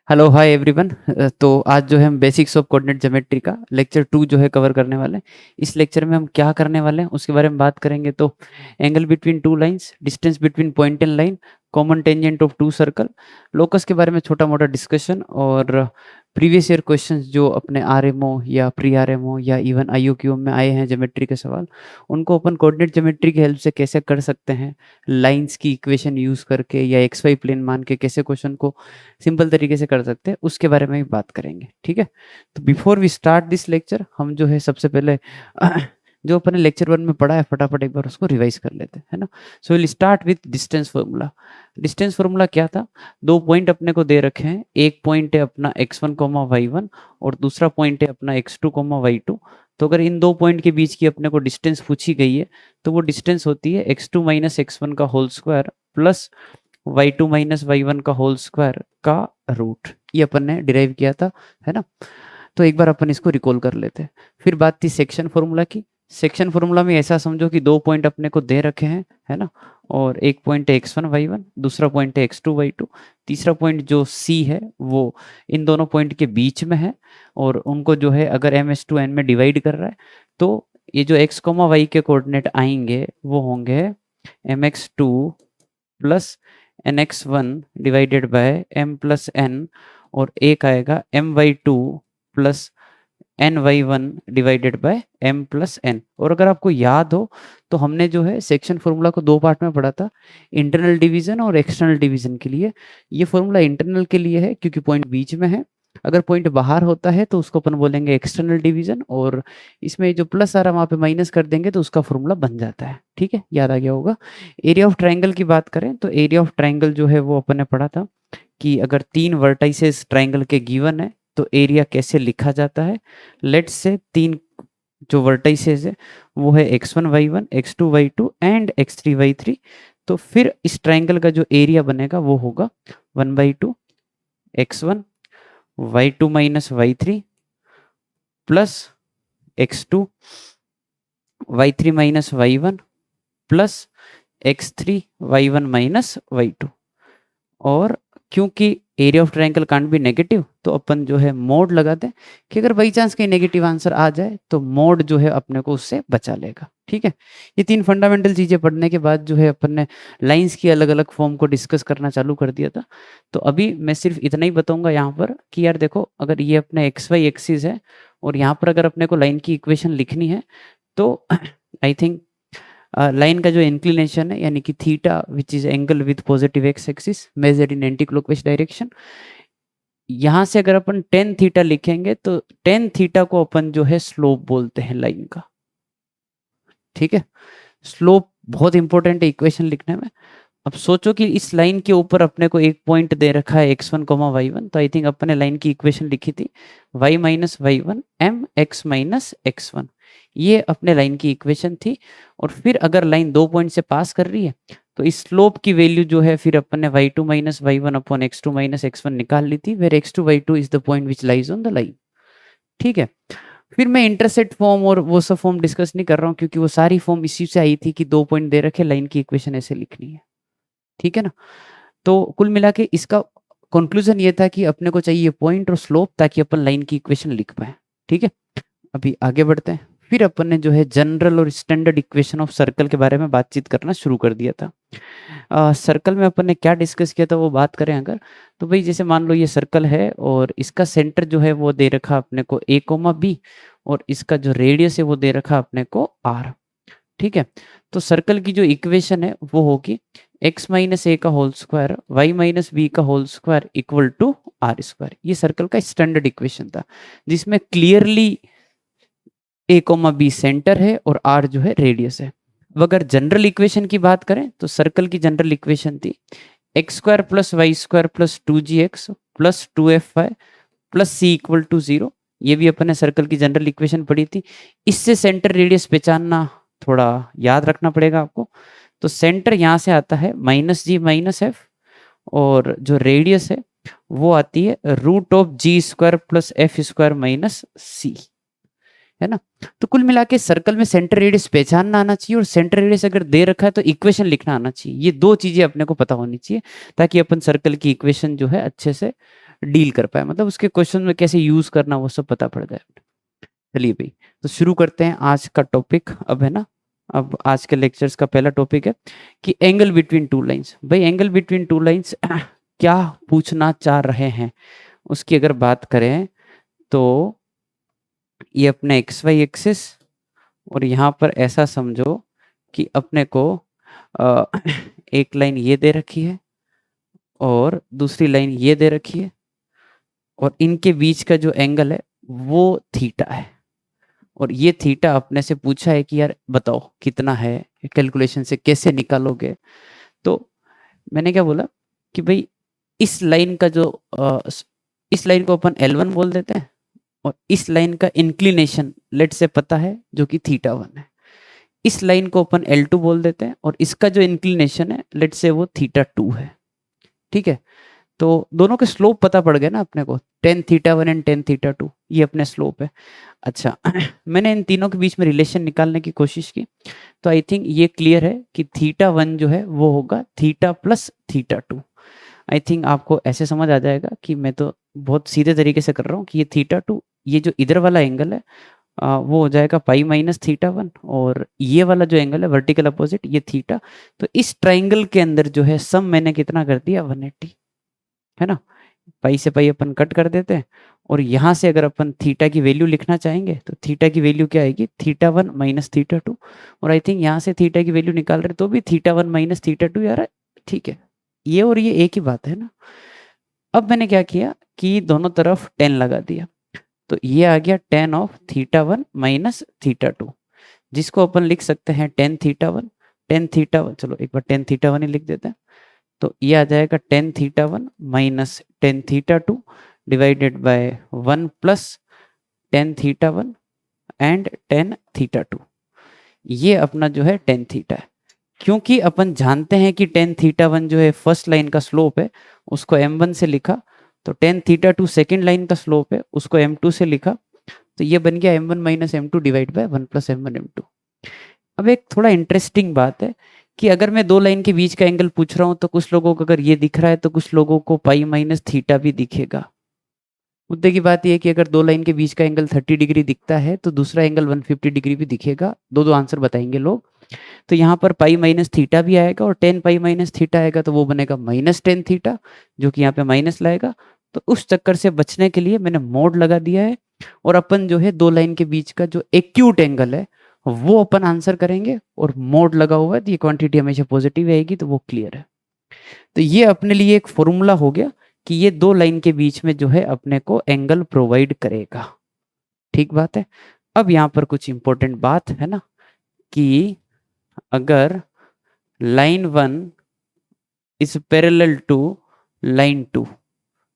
Hello hi everyone. तो आज जो है हम बेसिक्स ऑफ कोऑर्डिनेट ज्योमेट्री का लेक्चर 2 जो है कवर करने वाले हैं। इस लेक्चर में हम क्या करने वाले हैं उसके बारे में बात करेंगे। तो angle between two lines, distance between point and line, common tangent of two circle, locus के बारे में छोटा मोटा डिस्कशन और प्रीवियस ईयर क्वेश्चंस जो अपने आरएमओ या प्री आरएमओ या इवन आईओक्यू में आए हैं ज्योमेट्री के सवाल, उनको अपन कोऑर्डिनेट ज्योमेट्री की हेल्प से कैसे कर सकते हैं, लाइंस की इक्वेशन यूज करके या एक्स वाई प्लेन मान के कैसे क्वेश्चन को सिंपल तरीके से कर सकते हैं, उसके बारे में भी बात करेंगे। ठीक है, तो before we start this lecture हम जो है सबसे पहले जो अपने लेक्चर 1 में पढ़ा है फटाफट एक बार उसको रिवाइज कर लेते हैं, है ना। So will start with distance formula. Distance formula क्या था? दो पॉइंट अपने को दे रखे हैं, एक पॉइंट है अपना x1 y1 और दूसरा पॉइंट है अपना x2 y2। तो अगर इन दो पॉइंट के बीच की अपने को डिस्टेंस पूछी गई है तो वो डिस्टेंस होती है x2 माइनस x1 का whole square plus y2 minus y1 का होल स्क्वायर का रूट। ये अपन ने डिराइव किया था, है ना। तो एक बार अपन इसको रिकॉल कर लेते हैं। फिर बात थी सेक्शन फॉर्मूला की। सेक्शन फॉर्मूला में ऐसा समझो कि दो पॉइंट अपने को दे रखे हैं, है ना, और एक पॉइंट है x1 y1, दूसरा पॉइंट है x2 y2, तीसरा पॉइंट जो c है वो इन दोनों पॉइंट के बीच में है और उनको जो है अगर m/n में डिवाइड कर रहा है तो ये जो x, y के कोऑर्डिनेट आएंगे वो होंगे mx2 plus nx1 divided by m plus n और एक आएगा my2 plus ny1 divided by m plus n। और अगर आपको याद हो तो हमने जो है सेक्शन फॉर्मूला को दो पार्ट में पढ़ा था, इंटरनल डिवीजन और एक्सटर्नल डिवीजन के लिए। ये फॉर्मूला इंटरनल के लिए है क्योंकि पॉइंट बीच में है, अगर पॉइंट बाहर होता है तो उसको अपन बोलेंगे एक्सटर्नल डिवीजन, और इसमें जो प्लस आ रहा है वहां पे माइनस कर देंगे तो उसका फॉर्मूला बन जाता है। ठीक है, याद आ गया होगा। एरिया ऑफ ट्राइंगल की बात करें तो एरिया ऑफ ट्राइंगल जो है वो अपन ने पढ़ा था कि अगर तीन वर्टाइसेस ट्राइंगल के गिवन है तो एरिया कैसे लिखा जाता है। लेट्स से तीन जो वर्टाइसेस है वो है x1 y1, x2 y2 and x3 y3। तो फिर इस ट्राइंगल का जो एरिया बनेगा वो होगा 1/2 x1 y2 minus y3 plus x2 y3 minus y1 plus x3 y1 minus y2। और क्योंकि area of triangle can't be negative तो अपन जो है मोड लगाते हैं कि अगर बाई चांस कहीं नेगेटिव आंसर आ जाए तो मोड जो है अपने को उससे बचा लेगा। ठीक है, ये तीन फंडामेंटल चीजें पढ़ने के बाद जो है अपन ने लाइंस की अलग अलग फॉर्म को डिस्कस करना चालू कर दिया था। तो अभी मैं सिर्फ इतना ही बताऊंगा यहाँ पर कि यार देखो, अगर ये अपना एक्स वाई एक्सिस है और यहाँ पर अगर अपने को लाइन की इक्वेशन लिखनी है तो आई थिंक लाइन का जो इंक्लिनेशन है यानी कि theta which is angle with positive x axis measured in anti clockwise direction, यहाँ से अगर अपन टेन थीटा लिखेंगे तो टेन थीटा को अपन जो है स्लोप बोलते हैं लाइन का। ठीक है, स्लोप बहुत इंपॉर्टेंट है इक्वेशन लिखने में। अब सोचो कि इस लाइन के ऊपर अपने को एक पॉइंट दे रखा है x1 y1, तो आई थिंक अपने लाइन की इक्वेशन लिखी थी y minus y1 m x minus x1, ये अपने लाइन की इक्वेशन थी। और फिर अगर लाइन दो पॉइंट से पास कर रही है तो इस स्लोप की वैल्यू जो है फिर अपन ने y2 minus y1 upon x2 minus x1 निकाल ली थी, where x2 y2 is the point which lies on the line. ठीक है, फिर मैं इंटरसेप्ट फॉर्म और वो सब फॉर्म डिस्कस नहीं कर रहा हूँ क्योंकि वो सारी फॉर्म इसी से आई थी कि दो पॉइंट दे रखे, लाइन की इक्वेशन ऐसे लिखनी है। ठीक है ना, तो कुल मिला के इसका कंक्लूजन ये था कि अपने को चाहिए पॉइंट और स्लोप ताकि अपन लाइन की इक्वेशन लिख पाए। ठीक है, अभी आगे बढ़ते हैं। फिर अपन ने जो है जनरल और स्टैंडर्ड इक्वेशन ऑफ सर्कल के बारे में बातचीत करना शुरू कर दिया था। सर्कल में अपन ने क्या डिस्कस किया था वो बात करें अगर, तो भाई जैसे मान लो ये सर्कल है और इसका सेंटर जो है वो दे रखा अपने को a, b और इसका जो रेडियस है वो दे रखा अपने को r। ठीक है, तो सर्कल की जो इक्वेशन है वो होगी x माइनस ए का whole square y minus b का whole square equal to are square. ये सर्कल का स्टैंडर्ड इक्वेशन था जिसमें क्लियरली a, b सेंटर है और r जो है रेडियस है। अगर जनरल इक्वेशन की बात करें तो सर्कल की जनरल इक्वेशन थी x square plus y square plus 2gx plus 2fy plus c equal to 0। ये भी अपन ने सर्कल की जनरल इक्वेशन पढ़ी थी। इससे सेंटर रेडियस पहचानना थोड़ा याद रखना पड़ेगा आपको। तो सेंटर यहाँ से आता है माइनस जी माइनस एफ और जो रेडियस है वो आती है root of g square plus f square minus c, है ना। तो कुल मिला के सर्कल में सेंटर रेडियस पहचानना आना चाहिए और सेंटर रेडियस अगर दे रखा है तो इक्वेशन लिखना आना चाहिए। ये दो चीजें अपने को पता होनी चाहिए ताकि अपन सर्कल की इक्वेशन जो है अच्छे से डील कर पाए, मतलब उसके क्वेश्चन में कैसे यूज करना वो सब पता पड़ जाए। चलिए भाई, तो शुरू करते हैं आज का टॉपिक अब, है ना। अब आज के लेक्चर्स का पहला टॉपिक है कि एंगल बिटवीन टू लाइंस। भाई एंगल बिटवीन टू लाइंस क्या पूछना चाह रहे हैं उसकी अगर बात करें तो ये अपने एक्स वाई एक्सिस, और यहाँ पर ऐसा समझो कि अपने को एक लाइन ये दे रखी है और दूसरी लाइन ये दे रखी है, और इनके बीच का जो एंगल है वो थीटा है, और ये थीटा अपने से पूछा है कि यार बताओ कितना है, कैलकुलेशन से कैसे निकालोगे। तो मैंने क्या बोला कि भाई इस लाइन का जो इस लाइन को अपन L1 बोल देते हैं, और इस लाइन का इंक्लिनेशन लेट से पता है जो कि θ1 है। इस लाइन को अपन L2 बोल देते हैं, और इसका जो इंक्लिनेशन है लेट से वो θ2 है। ठीक है, तो दोनों के स्लोप पता पड़ गए ना अपने को, tan θ1 एंड tan θ2, ये अपने स्लोप है। अच्छा मैंने इन तीनों के बीच में रिलेशन निकालने की कोशिश की, तो आई थिंक ये क्लियर है कि θ1 जो है वो होगा θ प्लस θ2। आई थिंक आपको ऐसे समझ आ जाएगा कि मैं तो बहुत सीधे तरीके से कर रहा हूँ कि ये θ2, ये जो इधर वाला एंगल है वो हो जाएगा पाई माइनस θ1, और ये वाला जो एंगल है वर्टिकल अपोजिट ये थीटा। तो इस ट्राइंगल के अंदर जो है सम मैंने कितना कर दिया 180, है ना। पाई से पाई अपन कट कर देते हैं, और यहाँ से अगर अपन थीटा की वैल्यू लिखना चाहेंगे तो थीटा की वैल्यू क्या आएगी, θ1 माइनस θ2। और आई थिंक यहाँ से थीटा की वैल्यू निकाल रहे तो भी θ1 माइनस θ2 आ रहा है। ठीक है, ये और ये एक ही बात है ना। अब मैंने क्या किया कि दोनों तरफ 10 लगा दिया, तो ये आ गया tan ऑफ θ1 माइनस θ2, जिसको अपन लिख सकते हैं tan θ1, चलो एक बार tan θ1 ही लिख देते हैं। तो ये आ जाएगा tan θ1 minus tan θ2 divided by 1 plus tan θ1 and tan θ2। ये अपना जो है tan थीटा है। क्योंकि अपन जानते हैं कि tan θ1 जो है फर्स्ट लाइन का स्लोप है, उसको m1 से लिखा, तो tan θ2 सेकेंड लाइन का स्लोप है, उसको m2 से लिखा, तो ये बन गया m1 minus m2 divide by 1 plus m1 m2। अब एक थोड़ा इंटरेस्टिंग बात है कि अगर मैं दो लाइन के बीच का एंगल पूछ रहा हूं तो कुछ लोगों को अगर ये दिख रहा है तो कुछ लोगों को पाई माइनस थीटा भी दिखेगा। मुद्दे की बात यह है कि अगर दो लाइन के बीच का एंगल 30 डिग्री दिखता है तो दूसरा एंगल 150 डिग्री भी दिखेगा। दो दो आंसर बताएंगे लोग। तो यहाँ पर पाई माइनस थीटा भी आएगा और टेन पाई माइनस थीटा आएगा, तो वो बनेगा माइनस टेन थीटा, जो कि यहाँ पे माइनस लाएगा। तो उस चक्कर से बचने के लिए मैंने मोड लगा दिया है, और अपन जो है दो लाइन के बीच का जो एक्यूट एंगल है वो अपन आंसर करेंगे, और मोड लगा हुआ है तो ये क्वांटिटी हमेशा पॉजिटिव आएगी, तो वो क्लियर है। तो ये अपने लिए एक फॉर्मूला हो गया कि ये दो लाइन के बीच में जो है अपने को एंगल प्रोवाइड करेगा। ठीक बात है। अब यहाँ पर कुछ इंपॉर्टेंट बात है ना, कि अगर line 1 is parallel to line 2,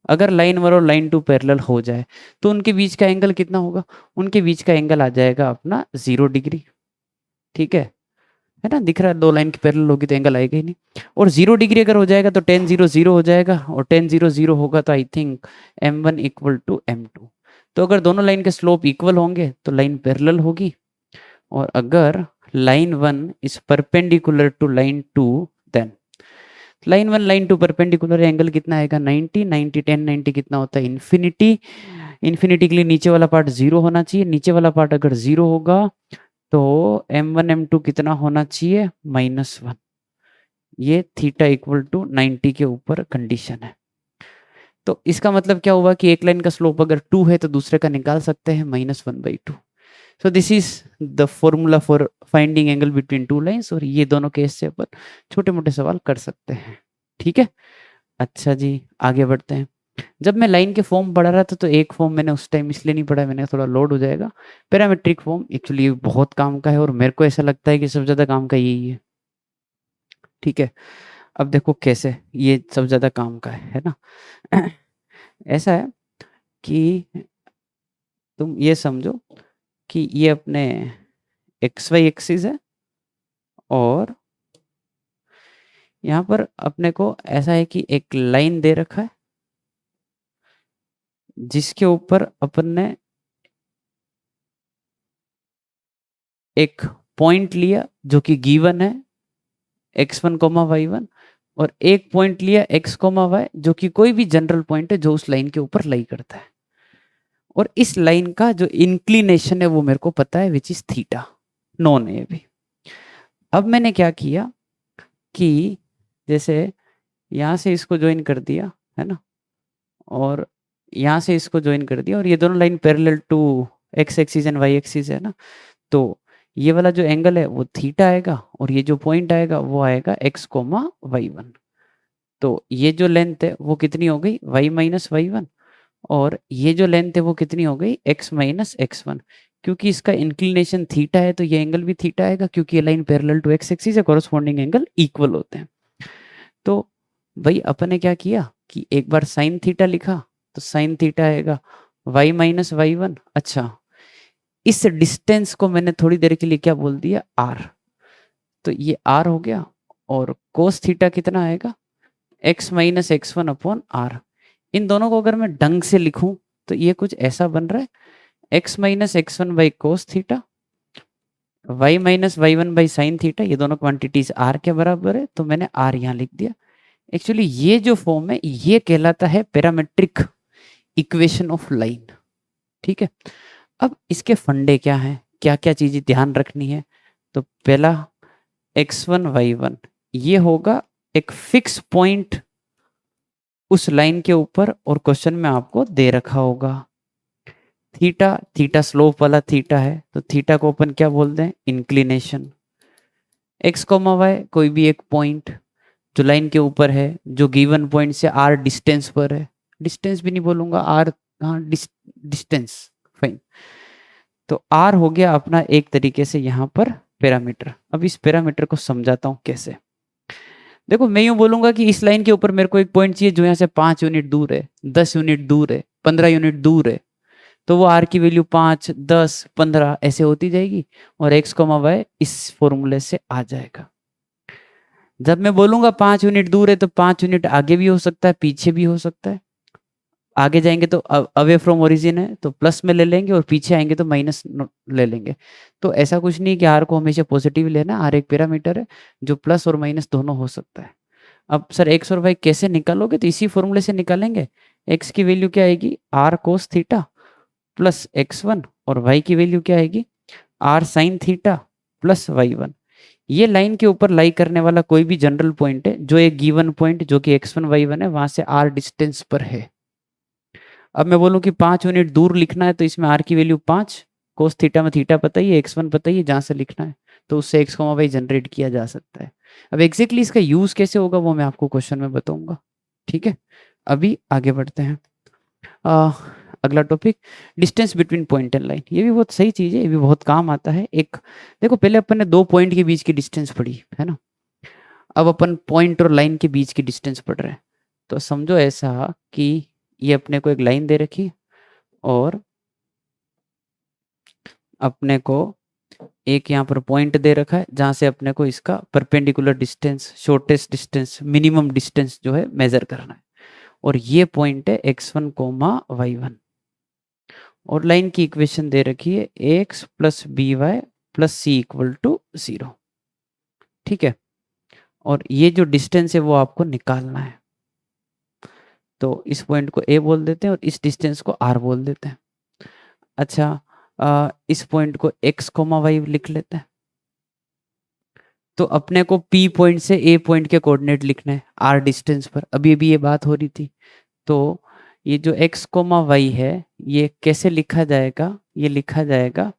अगर लाइन 1 और लाइन 2 पैरेलल हो जाए तो उनके बीच का एंगल कितना होगा, उनके बीच का एंगल आ जाएगा अपना 0 डिग्री। ठीक है ना, दिख रहा है दो लाइन की पैरेलल होगी तो एंगल आएगा ही नहीं। और 0 डिग्री अगर हो जाएगा तो tan 0 0 हो जाएगा, और tan 0 0 होगा तो I think m1 equal to m2। तो अगर दोनों लाइन के स्लोप इक्वल होंगे तो लाइन पैरेलल होगी, और अगर line 1 is perpendicular to line 2 then line 1 line 2 perpendicular, angle कितना आएगा 90, 90 10 90 कितना होता है इन्फिनिटी। इन्फिनिटी के लिए नीचे वाला पार्ट 0 होना चाहिए, नीचे वाला पार्ट अगर 0 होगा तो m1 m2 कितना होना चाहिए -1। ये थीटा इक्वल टू 90 के ऊपर कंडीशन है। तो इसका मतलब क्या हुआ कि एक लाइन का स्लोप अगर 2 है तो दूसरे का निकाल सकते हैं -1/2। So this is the formula for finding angle between two lines, और ये दोनों केस से अपन छोटे मोटे सवाल कर सकते हैं। ठीक है, अच्छा जी आगे बढ़ते हैं। जब मैं लाइन के फॉर्म पढ़ा रहा था तो एक फॉर्म मैंने उस टाइम इसलिए नहीं पढ़ा, मैंने थोड़ा लोड हो जाएगा। पैरामेट्रिक फॉर्म एक्चुअली बहुत काम का है, और मेरे को ऐसा लगता है कि सबसे ज़्यादा काम का यही है। ठीक है, अब देखो कैसे ये सबसे ज़्यादा काम का है ना। ऐसा है कि तुम ये समझो कि ये अपने एक्स वाई एक्सिस है, और यहाँ पर अपने को ऐसा है कि एक लाइन दे रखा है जिसके ऊपर अपन ने एक पॉइंट लिया जो कि गिवन है x1 y1, और एक पॉइंट लिया x, y, जो कि कोई भी जनरल पॉइंट है जो उस लाइन के ऊपर लाई करता है, और इस लाइन का जो इंक्लिनेशन है वो मेरे को पता है, विच इज थीटा, नॉन है भी। अब मैंने क्या किया कि जैसे यहां से इसको ज्वाइन कर दिया है ना, और यहां से इसको ज्वाइन कर दिया, और ये दोनों line parallel to x axis and y axis है ना, तो ये वाला जो एंगल है वो थीटा आएगा, और ये जो पॉइंट आएगा वो आएगा x, y1। तो ये जो लेंथ है वो कितनी हो गई, y माइनस y1, और ये जो लेंथ है वो कितनी हो गई, x माइनस x1। क्योंकि इसका इंक्लिनेशन थीटा है तो ये एंगल भी थीटा आएगा, क्योंकि ये line parallel to x axis है, कॉरस्पॉन्डिंग एंगल इक्वल होते हैं। तो भाई अपन ने क्या किया कि एक बार साइन थीटा लिखा, तो साइन थीटा आएगा y माइनस y1। अच्छा, इस डिस्टेंस को मैंने थोड़ी देर के लिए क्या बोल दिया, r, तो ये r हो गया, और कोस थीटा कितना आएगा, x minus x1 upon r। इन दोनों को अगर मैं ढंग से लिखूं तो ये कुछ ऐसा बन रहा है, x minus x1 by cos theta, y minus y1 by sine theta, ये दोनों क्वांटिटीज r के बराबर है, तो मैंने r यहाँ लिख दिया। एक्चुअली ये जो फॉर्म है ये कहलाता है पैरामेट्रिक इक्वेशन ऑफ लाइन। ठीक है, अब इसके फंडे क्या हैं, क्या क्या चीजें ध्यान रखनी है। तो पहला x1 y1 ये होगा एक फिक्स पॉइंट उस लाइन के ऊपर, और क्वेश्चन में आपको दे रखा होगा थीटा, थीटा स्लोप वाला थीटा है, तो थीटा को अपन क्या बोलते हैं, इंक्लिनेशन। x, y कोई भी एक पॉइंट जो लाइन के ऊपर है, जो गिवन पॉइंट से r डिस्टेंस पर है, डिस्टेंस भी नहीं बोलूंगा, r, हाँ डिस्टेंस, फाइन। तो r हो गया अपना एक तरीके से यहाँ पर पैरामीटर। अब इस पैरामीटर को समझाता हूँ कैसे। देखो मैं यूं बोलूंगा कि इस लाइन के ऊपर मेरे को एक पॉइंट चाहिए जो यहाँ से 5 यूनिट दूर है, 10 यूनिट दूर है, 15 यूनिट दूर है, तो वो r की वैल्यू 5, 10, 15 ऐसे होती जाएगी, और x, y इस फॉर्मूले से आ जाएगा। जब मैं बोलूंगा 5 यूनिट दूर है, तो 5 यूनिट आगे भी हो सकता है, पीछे भी हो सकता है। आगे जाएंगे तो अवे फ्रॉम ओरिजिन है तो प्लस में ले लेंगे, और पीछे आएंगे तो माइनस ले लेंगे। तो ऐसा कुछ नहीं कि आर को हमेशा पॉजिटिव लेना, आर एक पैरामीटर है जो प्लस और माइनस दोनों हो सकता है। अब सर एक्स और वाई कैसे निकालोगे, तो इसी फॉर्मूले से निकालेंगे। एक्स की वैल्यू क्या आएगी, are cos theta plus x1, और वाई की वैल्यू क्या आएगी, are sign theta plus y1। ये लाइन के ऊपर लाई करने वाला कोई भी जनरल पॉइंट है, जो एक गिवन पॉइंट जो कि x1 y1 है वहां से r डिस्टेंस पर है। अब मैं बोलूं कि 5 यूनिट दूर लिखना है, तो इसमें r की वैल्यू 5, कोस थीटा में थीटा पता ही है, x1 पता ही है, जहां से लिखना है तो उससे x, y जनरेट किया जा सकता है। अब एग्जैक्टली इसका यूज कैसे होगा वो मैं आपको क्वेश्चन में बताऊंगा। ठीक है, अभी आगे बढ़ते हैं। अगला topic, distance between point and line. ये भी बहुत सही चीज है, ये भी बहुत काम आता है। एक देखो, पहले अपन ने 2 पॉइंट के बीच की डिस्टेंस पढ़ी है ना, अब अपन पॉइंट और लाइन के बीच की डिस्टेंस पढ़ रहे हैं। तो समझो ऐसा कि ये अपने को एक लाइन दे रखी, और अपने को एक यहाँ पर पॉइंट दे रखा है जहां से अपने को इसका perpendicular distance, shortest distance, minimum distance जो है मेजर करना है, और ये पॉइंट है x1, y1, और लाइन की इक्वेशन दे रखी है ax plus b y plus c equal to 0। ठीक है, और ये जो डिस्टेंस है वो आपको निकालना है। तो इस पॉइंट को a बोल देते हैं और इस डिस्टेंस को r बोल देते हैं। अच्छा, इस पॉइंट को x, y लिख लेते हैं। तो अपने को P पॉइंट से A पॉइंट के कोऑर्डिनेट लिखने हैं R डिस्टेंस पर। अभी अभी ये बात हो रही थी। तो ये जो x, y है ये कैसे लिखा जाएगा, ये लिखा जाएगा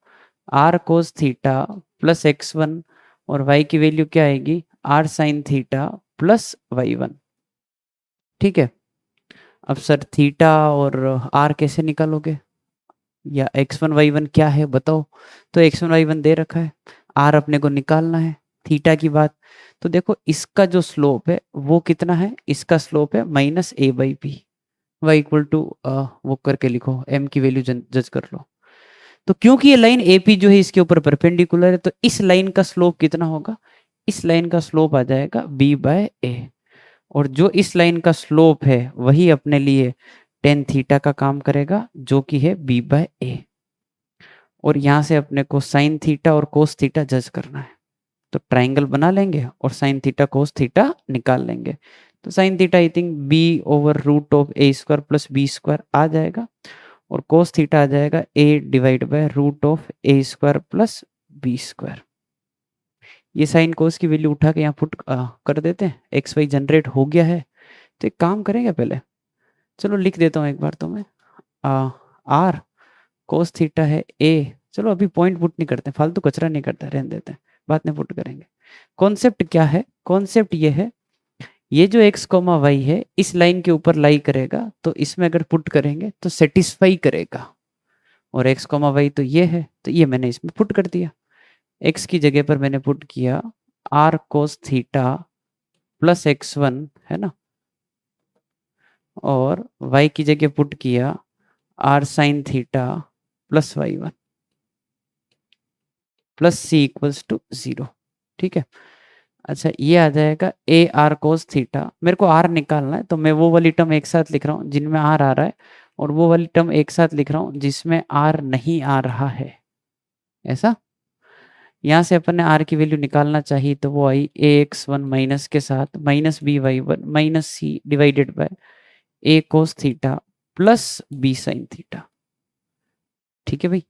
R कोस थीटा प्लस x1, और y की वैल्यू क्या आएगी, R sine theta plus y1। ठीक है, अब सर थीटा और R कैसे निकालोगे, या x1 y1 क्या है बताओ। तो x1 y1 दे रखा है, R अपने को निकालना है, थीटा की बात। तो देखो इसका जो स्लोप है वो कितना है, इसका स्लोप है minus a by p, y equal to वो करके लिखो, m की वैल्यू जज कर लो। तो क्योंकि ये लाइन ए पी जो है इसके ऊपर परपेंडिकुलर है, तो इस लाइन का स्लोप कितना होगा, इस लाइन का स्लोप आ जाएगा b बाय ए, और जो इस लाइन का स्लोप है वही अपने लिए टेन थीटा का काम करेगा जो कि है b बाय ए, और यहां से अपने को साइन थीटा और कोस थीटा जज करना है। तो ट्राइंगल बना लेंगे और साइन थीटा कोस थीटा निकाल लेंगे। तो sine theta I think b over root of a square plus b square आ जाएगा, और कोस थीटा आ जाएगा a divide by root of a square plus b square. ये साइन कोस की वैल्यू उठा के यहाँ पुट कर देते हैं, एक्स वाई जनरेट हो गया है। तो एक काम करेंगे पहले, चलो लिख देता हूँ एक बार तो मैं, आर कोस थीटा है ए, चलो अभी पॉइंट पुट नहीं करते, फालतू कचरा नहीं करते, रहने देते हैं, बाद में पुट करेंगे। कॉन्सेप्ट क्या है, कॉन्सेप्ट ये है, ये जो x कोमा वाई है इस लाइन के ऊपर लाई करेगा, तो इसमें अगर पुट करेंगे तो सेटिस्फाई करेगा, और x कोमा वाई तो ये है, तो ये मैंने इसमें पुट कर दिया। x की जगह पर मैंने पुट किया r कोस थीटा प्लस x1 है ना, और y की जगह पुट किया r sine theta plus y1 plus c equals to 0। ठीक है, अच्छा ये आ जाएगा ए आर कोस थीटा, मेरे को आर निकालना है, तो मैं वो वाली टर्म एक साथ लिख रहा हूँ जिनमें आर आ रहा है, और वो वाली टर्म एक साथ लिख रहा हूँ जिसमें आर नहीं आ रहा है। ऐसा यहाँ से अपन ने आर की वैल्यू निकालना चाहिए, तो वो आई ए एक्स वन माइनस के साथ minus b y one minus c divided by a cos theta plus b sine theta. ठीक है भाई,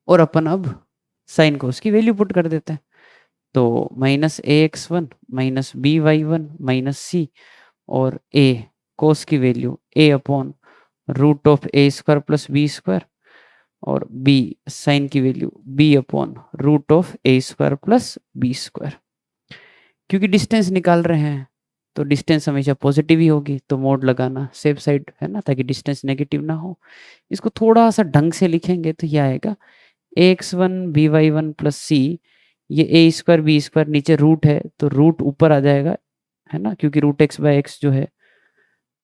और अपन अब साइन कोस की वैल्यू पुट कर देते हैं, तो minus a x one minus b y one minus c, और ए कोस की value a upon root of a square plus b square, और बी साइन की value b upon root of a square plus b square. क्योंकि distance निकाल रहे हैं तो distance हमेशा पॉजिटिव ही होगी, तो मोड लगाना सेफ साइड है ना, ताकि डिस्टेंस नेगेटिव ना हो। इसको थोड़ा सा ढंग से लिखेंगे तो यह आएगा a x one b y one plus c, ये ए स्क्वायर बी स्क्वायर नीचे रूट है तो रूट ऊपर आ जाएगा है ना, क्योंकि रूट एक्स बाई एक्स जो है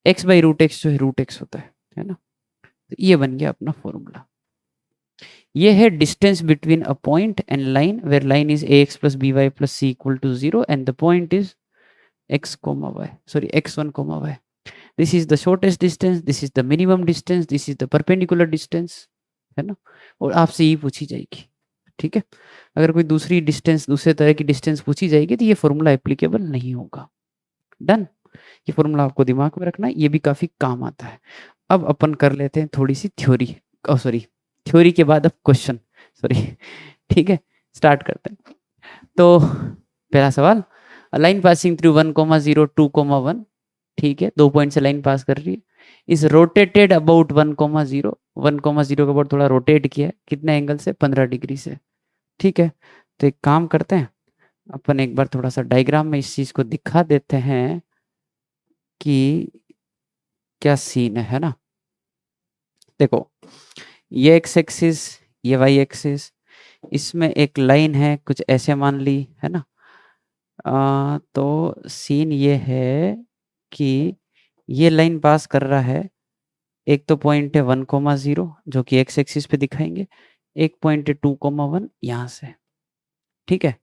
एक्स बाई रूट एक्स जो है रूट एक्स होता है ना। तो ये बन गया अपना फॉर्मूला। ये है distance between a point and line where line is a x plus b y plus c equal to 0 and the point is x comma y, sorry x1 comma y. This is the shortest distance, this is the minimum distance, this is the perpendicular distance, है ना, और आपसे यही पूछी जाएगी। ठीक है, अगर कोई दूसरी डिस्टेंस दूसरे तरह की डिस्टेंस पूछी जाएगी तो ये फॉर्मूला एप्लीकेबल नहीं होगा। डन, ये फॉर्मूला आपको दिमाग में रखना है, ये भी काफी काम आता है। अब अपन कर लेते हैं थोड़ी सी थ्योरी, सॉरी थ्योरी के बाद अब क्वेश्चन, सॉरी ठीक है, स्टार्ट करते हैं। तो पहला सवाल, लाइन पासिंग थ्रू 1,0 2,1, ठीक है, 2 पॉइंट से लाइन पास कर रही है, इज रोटेटेड अबाउट 1,0 1,0 के अबाउट थोड़ा रोटेट किया है, कितने एंगल से, 15 डिग्री से। ठीक है, तो एक काम करते हैं अपन, एक बार थोड़ा सा डायग्राम में इस चीज को दिखा देते हैं कि क्या सीन है ना। देखो ये एक्स एक्सिस, ये वाई एक्सिस, इसमें एक लाइन है कुछ ऐसे मान ली है ना। तो सीन ये है कि ये लाइन पास कर रहा है, एक तो पॉइंट है 1,0 जो कि एक्स एक्सिस पे दिखाएंगे, एक पॉइंट है 2,1 यहाँ से। ठीक है,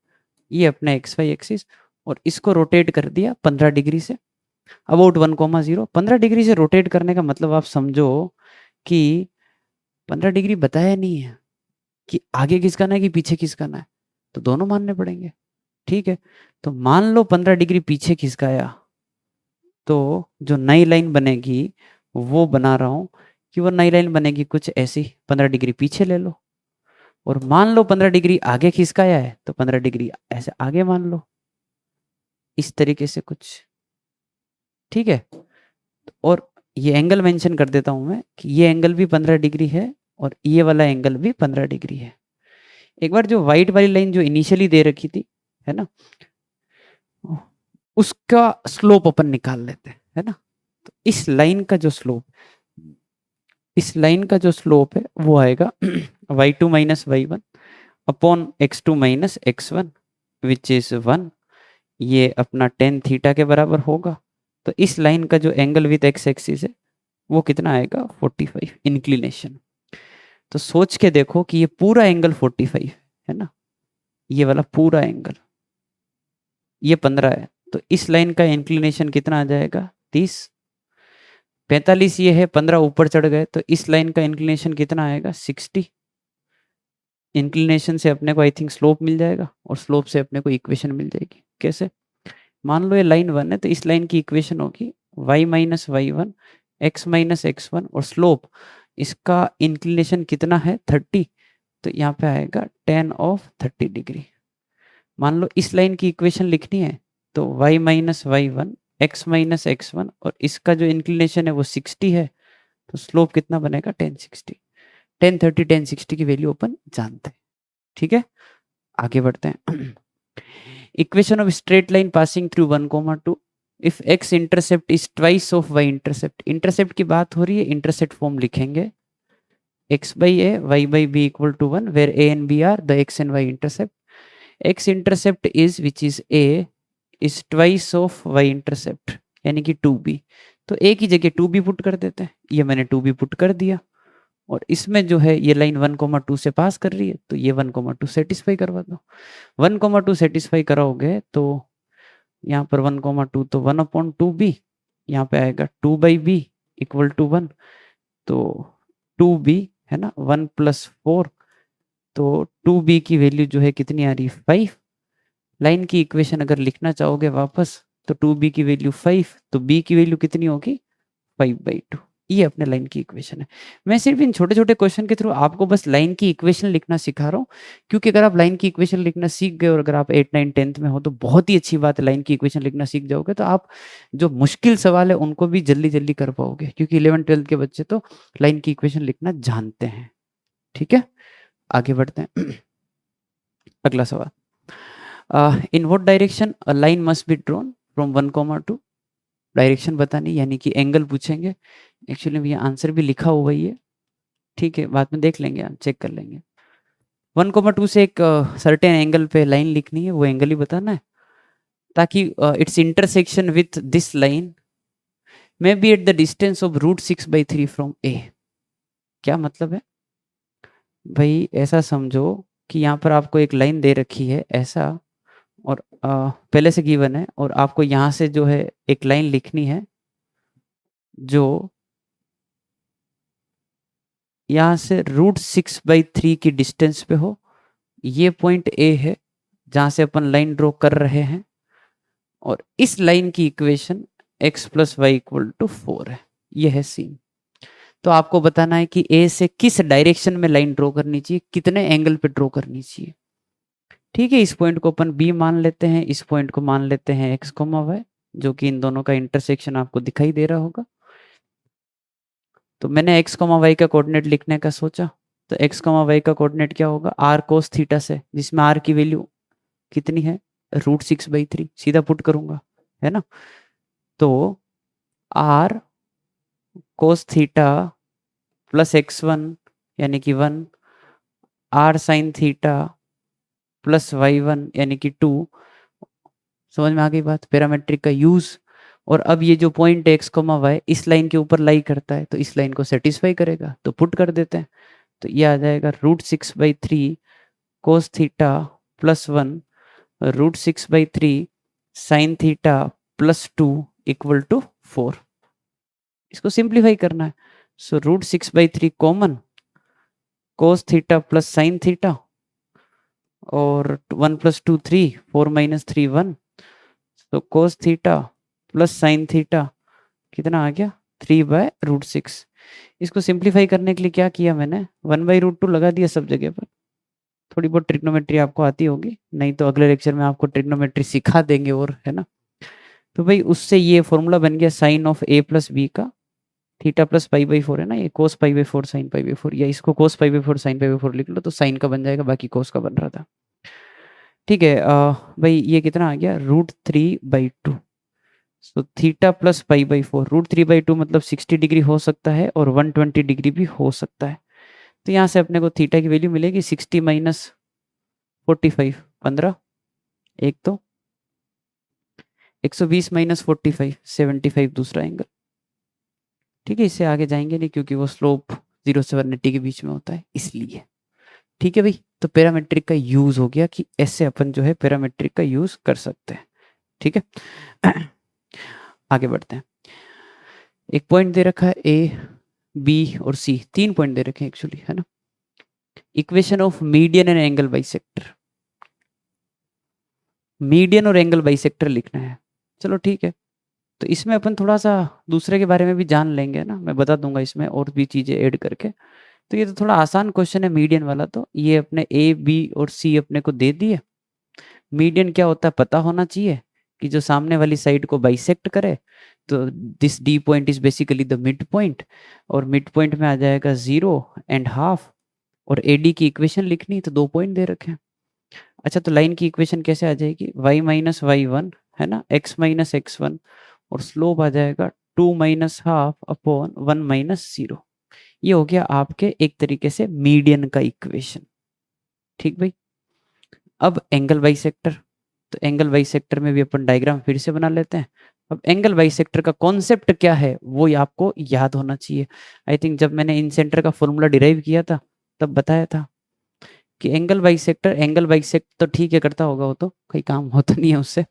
ये अपना एक्स वाई एक्सिस, और इसको रोटेट कर दिया 15 डिग्री से अबाउट 1,0। 15 डिग्री से रोटेट करने का मतलब आप समझो कि 15 डिग्री बताया नहीं है कि आगे खिसकाना है कि पीछे खिसकाना है, तो दोनों मानने पड़ेंगे। ठीक है, तो मान लो 15 डिग्री पीछे खिसकाया, तो जो नई लाइन बनेगी वो बना रहा हूं कि वो नई लाइन बनेगी कुछ ऐसी, 15 डिग्री पीछे ले लो, और मान लो 15 डिग्री आगे खिसकाया है तो 15 डिग्री ऐसे आगे मान लो, इस तरीके से कुछ। ठीक है, और ये एंगल मेंशन कर देता हूं मैं कि ये एंगल भी 15 डिग्री है और ये वाला एंगल भी 15 डिग्री है। एक बार जो व्हाइट वाली लाइन जो इनिशियली दे रखी थी है ना, उसका स्लोप अपन निकाल लेते हैं है ना। तो इस लाइन का जो स्लोप, इस लाइन का जो स्लोप है वो आएगा y2 minus y1 upon x2 minus x1 which is 1, ये अपना tan थीटा के बराबर होगा। तो इस लाइन का जो एंगल विद x एक्सिस है वो कितना आएगा, 45 इंक्लिनेशन। तो सोच के देखो कि ये पूरा एंगल 45 है ना, ये वाला पूरा एंगल, ये 15 है, तो इस लाइन का इंक्लिनेशन कितना आ जाएगा, 30। 45 ये है, 15 ऊपर चढ़ गए, तो इस लाइन का इंक्लिनेशन कितना आएगा, 60। इंक्लिनेशन से अपने को आई थिंक स्लोप मिल जाएगा और स्लोप से अपने को इक्वेशन मिल जाएगी। कैसे? मान लो ये लाइन 1 है तो इस लाइन की इक्वेशन होगी y minus y one x minus x one और स्लोप इसका इंक्लिनेशन कितना है 30, तो यहाँ पे आएगा tan ऑफ 30 डिग्री। मान लो इस लाइन की इक्वेशन लिखनी है तो y minus y one x minus x one और इसका जो इंक्लिनेशन है वो 60 है, तो स्लोप कितना बनेगा tan 60। tan 30 tan 60 की वैल्यू अपन जानते हैं। ठीक है, आगे बढ़ते हैं। Equation of straight line passing through 1, 2 if x intercept is twice of y intercept. Intercept की बात हो रही है, इंटरसेप्ट फॉर्म लिखेंगे x by a y by b equal to 1 where a and b are the x and y intercept. x intercept is which is a is twice of y intercept यानी कि 2b, तो a की जगह 2b put कर देते हैं। ये मैंने 2b पुट कर दिया और इसमें जो है ये लाइन 1, 2 से पास कर रही है तो ये 1, 2 सेटिस्फाई करवा दो। 1, 2 सेटिस्फाई कराओगे तो यहाँ पर 1, 2 तो 1/2b, यहाँ पे आएगा 2/b इक्वल टू 1, तो 2b है ना 1 + 4, तो 2b की वैल्यू जो है कितनी आ रही है 5। लाइन की इक्वेशन अगर लिखना चाहोगे वापस तो 2b की वैल्यू 5, तो b की वैल्यू कितनी होगी 5/2। ये अपने लाइन की इक्वेशन है। मैं सिर्फ इन छोटे छोटे क्वेश्चन के थ्रू आपको बस लाइन की इक्वेशन लिखना सिखा रहा हूँ, क्योंकि अगर आप लाइन की इक्वेशन लिखना सीख गए और अगर आप 8, 9, 10th में हो तो बहुत ही अच्छी बात है, लाइन की इक्वेशन लिखना सीख जाओगे तो आप जो मुश्किल सवाल है उनको भी जल्दी जल्दी कर पाओगे, क्योंकि 11, 12th के बच्चे तो लाइन की इक्वेशन लिखना जानते हैं। ठीक है, आगे बढ़ते हैं। अगला सवाल, in what direction a line must be drawn from 1, 2। Direction बतानी यानी कि एंगल पूछेंगे। एक्चुअली ये आंसर भी लिखा हुआ ही है, ठीक है, बाद में देख लेंगे, हम चेक कर लेंगे। 1, 2 से एक सर्टेन एंगल पे लाइन लिखनी है, वो एंगल ही बताना है, ताकि it's intersection with this line may be at the distance of √6/3 from a. क्या मतलब है भाई? ऐसा समझो कि यहाँ पर आपको एक लाइन दे रखी है ऐसा, और पहले से गिवन है, और आपको यहाँ से जो है एक लाइन लिखनी है जो यहाँ से √6/3 की डिस्टेंस पे हो। ये पॉइंट ए है जहाँ से अपन लाइन ड्रॉ कर रहे हैं, और इस लाइन की इक्वेशन x + y = 4 है। ये है सीन। तो आपको बताना है कि ए से किस डायरेक्शन में लाइन ड्रॉ करनी चाहिए, कितने एंगल पे ड्रॉ करनी चाहिए। ठीक है, इस पॉइंट को अपन बी मान लेते हैं, इस पॉइंट को मान लेते हैं x, y, जो कि इन दोनों का इंटरसेक्शन आपको दिखाई दे रहा होगा। तो मैंने x, y का कोऑर्डिनेट लिखने का सोचा, तो x, y का कोऑर्डिनेट क्या होगा r cos थीटा से, जिसमें r की वैल्यू कितनी है √6/3, सीधा पुट करूंगा, है ना। तो r cos theta plus x1 यानी कि 1, r sin theta plus y1 यानी कि 2। समझ में आ गई बात, पैरामेट्रिक का यूज। और अब ये जो पॉइंट है x, y इस लाइन के ऊपर लाई करता है, तो इस लाइन को सेटिस्फाई करेगा, तो पुट कर देते हैं। तो ये आ जाएगा √6/3 cos theta plus 1 √6/3 sin theta plus 2 equal to 4। इसको सिंप्लीफाई करना है, so √6/3 common, cos theta plus sin theta, और 1 + 2 3, 4 - 3 1, तो cos theta plus sin theta कितना आ गया 3/√6। इसको सिंप्लीफाई करने के लिए क्या किया मैंने, 1/√2 लगा दिया सब जगह पर। थोड़ी बहुत ट्रिग्नोमेट्री आपको आती होगी, नहीं तो अगले लेक्चर में आपको ट्रिग्नोमेट्री सिखा देंगे, और है ना। तो भाई उससे ये फॉर्मूला बन गया साइन ऑफ a + b का, थीटा प्लस π/4 है ना, ये cos π/4 sin π/4, या इसको cos π/4 sin π/4 लिख लो तो साइन का बन जाएगा, बाकी cos का बन रहा था। ठीक है, भाई ये कितना आ गया √3/2। तो थीटा प्लस π/4, √3/2 मतलब 60 डिग्री हो सकता है और 120 डिग्री भी हो सकता है। तो यहाँ से अपने को थीटा की वैल्यू मिलेगी 60 - 45, 15, एक तो 120 - 45, 75 दूसरा एंगल। ठीक है, इससे आगे जाएंगे नहीं क्योंकि वो स्लोप 0 से 180 के बीच में होता है, इसलिए। ठीक है भाई, तो पैरामेट्रिक का यूज हो गया कि ऐसे अपन जो है पैरामेट्रिक का यूज कर सकते हैं। ठीक है, आगे बढ़ते हैं। एक पॉइंट दे रखा है ए, बी और सी, 3 पॉइंट दे रखे हैं एक्चुअली, है ना। Equation of median and angle bisector, median और एंगल बाइसेक्टर लिखना है। चलो ठीक है, तो इसमें अपन थोड़ा सा दूसरे के बारे में भी जान लेंगे ना, मैं बता दूंगा इसमें और भी चीजें ऐड करके। तो ये तो थोड़ा आसान क्वेश्चन है मीडियन वाला, तो ये अपने ए बी और सी अपने को दे दिए। मीडियन क्या होता है पता होना चाहिए, कि जो सामने वाली साइड को बाइसेक्ट करे, तो this D point is basically the mid point, और मिड पॉइंट में आ जाएगा 0.5, और एडी की इक्वेशन लिखनी तो 2 पॉइंट दे रखे हैं। अच्छा, तो लाइन की इक्वेशन कैसे आ जाएगी, y माइनस वाई वन है ना, x माइनस एक्स वन, और स्लोप आ जाएगा 2 माइनस हाफ अपॉन 1 माइनस 0। ये हो गया आपके एक तरीके से मीडियन का इक्वेशन। ठीक भाई, अब एंगल बाइसेक्टर, तो एंगल बाइसेक्टर में भी अपन डायग्राम फिर से बना लेते हैं। अब एंगल बाइसेक्टर का कॉन्सेप्ट क्या है वो आपको याद होना चाहिए। आई थिंक जब मैंने इन सेंटर का फॉर्मूला डिराइव किया था तब बताया था कि एंगल बाइसेक्ट तो ठीक है करता होगा, वो तो कोई काम होता नहीं है उससे,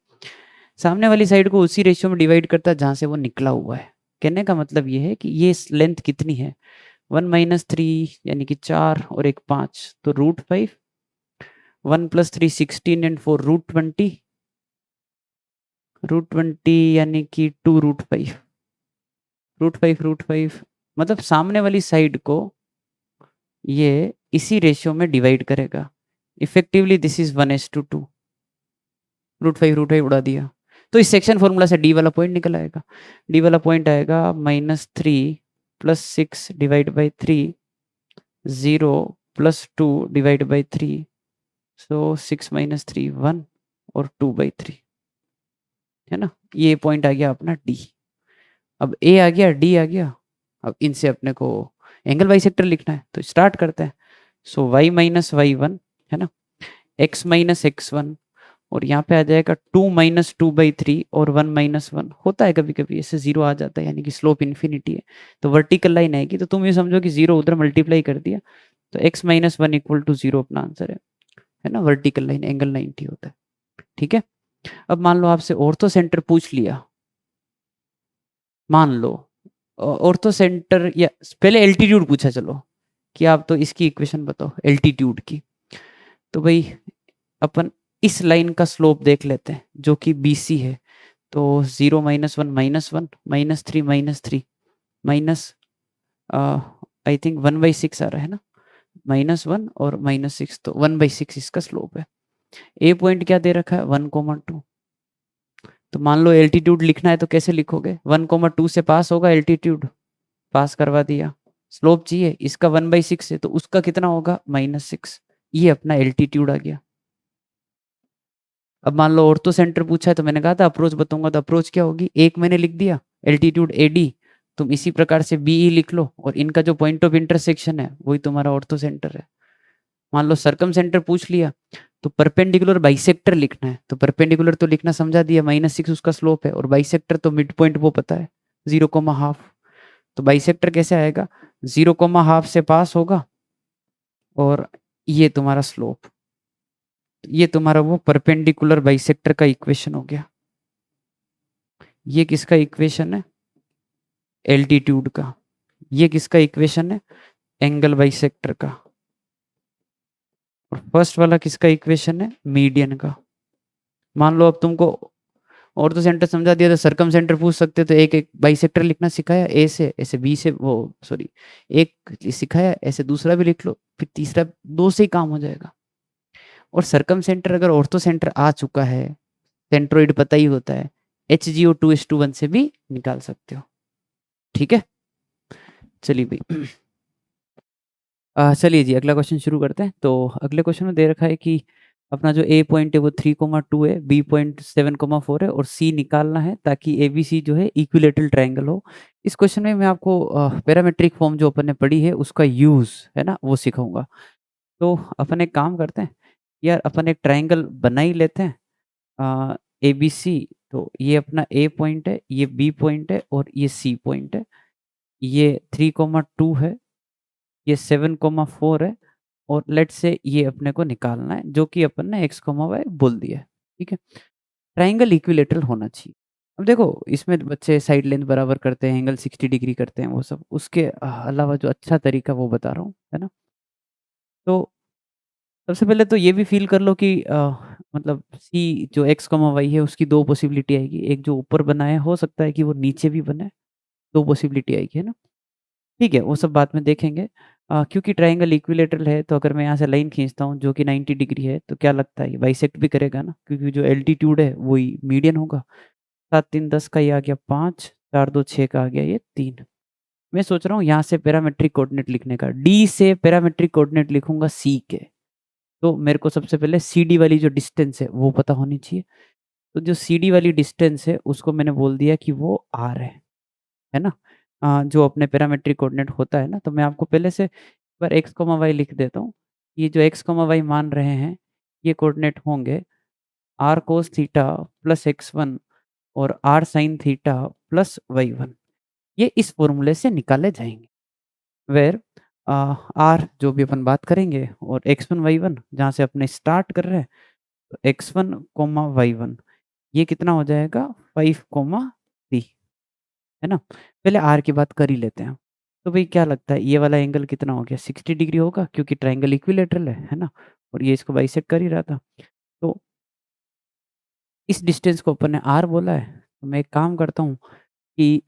सामने वाली साइड को उसी रेशियो में डिवाइड करता है जहां से वो निकला हुआ है। कहने का मतलब ये है कि ये लेंथ कितनी है, 1 माइनस 3 यानी कि 4 और एक 5, तो √5, 1 प्लस 3 16 एंड 4 √20, √20 यानी कि 2 √5, √5 मतलब सामने वाली साइड को ये इसी रेशियो में डिवाइड करेगा। इफेक्टिवली दिस इज 1:2, √5 उड़ा दिया, तो इस सेक्शन फॉर्मूला से डी वाला पॉइंट निकल आएगा। डी वाला पॉइंट आएगा -3 + 6 डिवाइड बाई 3, 0 + 2 डिवाइड बाई 3, सो 6 - 3 1 और 2/3, है ना। ये पॉइंट आ गया अपना डी। अब ए आ गया, डी आ गया, अब इनसे अपने को एंगल बाइसेक्टर लिखना है, तो स्टार्ट करते हैं। सो y माइनस वाई वन है ना, x माइनस एक्स वन, और यहाँ पे आ जाएगा 2 माइनस 2/3 और 1 माइनस 1, होता है कभी कभी ऐसे 0 आ जाता है, यानी कि स्लोप इन्फिनिटी है, तो वर्टिकल लाइन आएगी, तो तुम ये समझो कि 0 उधर मल्टीप्लाई कर दिया, तो x माइनस 1 इक्वल टू 0 अपना आंसर है ना। वर्टिकल लाइन एंगल 90 होता है। ठीक है, अब मान लो आपसे ऑर्थो सेंटर पूछ लिया, मान लो ऑर्थो सेंटर, या पहले एल्टीट्यूड पूछा, चलो कि आप तो इसकी इक्वेशन बताओ एल्टीट्यूड की। तो भाई अपन इस लाइन का स्लोप देख लेते हैं जो कि BC है, तो 0 - 1 - 1 -3 -3 माइनस आई थिंक 1/6 आ रहा है ना, -1 और -6, तो 1/6 इसका स्लोप है। ए पॉइंट क्या दे रखा है 1,2, तो मान लो एल्टीट्यूड लिखना है तो कैसे लिखोगे, 1,2 से पास होगा एल्टीट्यूड, पास करवा दिया, स्लोप चाहिए इसका 1/6 है, तो उसका कितना होगा -6, ये अपना एल्टीट्यूड आ गया। अब मान लो ऑर्थो सेंटर पूछा है, तो मैंने कहा था अप्रोच बताऊंगा, तो अप्रोच क्या होगी, एक मैंने लिख दिया एल्टीट्यूड AD, तुम इसी प्रकार से BE लिख लो, और इनका जो पॉइंट ऑफ इंटरसेक्शन है वही तुम्हारा ऑर्थो सेंटर है। मान लो सर्कम सेंटर पूछ लिया, तो परपेंडिकुलर बाइसेक्टर लिखना है, तो परपेंडिकुलर तो लिखना समझा दिया, -6 उसका स्लोप है, और बाइसेक्टर तो मिड पॉइंट वो पता है 0,1/2, तो बाइसेक्टर कैसे आएगा, 0,1/2 से पास होगा, और ये तुम्हारा स्लोप, ये तुम्हारा वो परपेंडिकुलर बाइसेक्टर का इक्वेशन हो गया। ये किसका इक्वेशन है, एल्टीट्यूड का। ये किसका इक्वेशन है, एंगल बाइसेक्टर का। और फर्स्ट वाला किसका इक्वेशन है, मीडियन का। मान लो अब तुमको ऑर्थो सेंटर समझा दिया, तो सर्कम सेंटर पूछ सकते, तो एक एक बाइसेक्टर लिखना सिखाया, ए से, ऐसे बी से, वो सॉरी एक सिखाया, ऐसे दूसरा भी लिख लो, फिर तीसरा, 2 से ही काम हो जाएगा। और सर्कम सेंटर अगर ऑर्थो सेंटर आ चुका है, सेंट्रोइड पता ही होता है, HGO 2:1 से भी निकाल सकते हो। ठीक है, चलिए भाई चलिए जी अगला क्वेश्चन शुरू करते हैं। तो अगले क्वेश्चन में दे रखा है कि अपना जो ए पॉइंट है वो 3,2 है, बी पॉइंट 7,4 है, और सी निकालना है ताकि ABC जो है इक्विलेटरल ट्रायंगल हो। इस क्वेश्चन में मैं आपको पैरामेट्रिक फॉर्म जो अपन ने पढ़ी है उसका यूज है ना वो सिखाऊंगा। तो अपन एक काम करते हैं यार, अपन एक ट्रायंगल बना ही लेते हैं, ABC। तो ये अपना ए पॉइंट है, ये बी पॉइंट है, और ये सी पॉइंट है। ये 3,2 है, ये 7,4 है, और लेट से ये अपने को निकालना है, जो कि अपन ने x, y बोल दिया है। ठीक है, ट्राइंगल इक्विलेटरल होना चाहिए। अब देखो इसमें बच्चे साइड लेंथ बराबर करते हैं, एंगल 60 डिग्री करते हैं, वो सब उसके अलावा जो अच्छा तरीका वो बता रहा हूँ, है ना। तो सबसे पहले तो ये भी फ़ील कर लो कि मतलब सी जो x, y है उसकी 2 पॉसिबिलिटी आएगी। एक जो ऊपर बना है हो सकता है कि वो नीचे भी बने, 2 पॉसिबिलिटी आएगी, है ना? ठीक है, वो सब बाद में देखेंगे। क्योंकि ट्रायंगल इक्विलैटरल है तो अगर मैं यहाँ से लाइन खींचता हूँ जो कि 90 डिग्री है तो क्या लगता है ये बाइसेक्ट भी करेगा ना? क्योंकि जो एल्टीट्यूड है वही मीडियन होगा। 7 3 10 का ये आ गया 5, 4 2 6 का आ गया ये 3। मैं सोच रहा हूँ यहाँ से पैरामेट्रिक कोऑर्डिनेट लिखने का। डी से पैरामेट्रिक कोऑर्डिनेट लिखूँगा सी के। तो मेरे को सबसे पहले सीडी वाली जो डिस्टेंस है वो पता होनी चाहिए। तो जो सीडी वाली डिस्टेंस है उसको मैंने बोल दिया कि वो आर है ना? जो अपने पैरामेट्रिक कोऑर्डिनेट होता है ना, तो मैं आपको पहले से एक बार एक्स, वाई लिख देता हूँ। ये जो एक्स, वाई मान रहे हैं, ये कोऑर्डिनेट होंगे are cos theta plus x1 और are sign theta plus y1। ये इस फ़ॉर्मूले से निकाले जाएँगे। वेयर आर जो भी अपन बात करेंगे और x1 y1 जहाँ से अपने स्टार्ट कर रहे हैं, तो x1 y1 ये कितना हो जाएगा 5 3, है ना? पहले आर की बात कर ही लेते हैं। तो भई क्या लगता है ये वाला एंगल कितना हो गया 60 डिग्री होगा क्योंकि ट्रायंगल इक्विलैटरल है ना? और ये इसको बाइसेक्ट कर ही रहा था। तो इस डिस्टेंस को अपन ने आर बोला है, तो मैं एक काम करता हूँ कि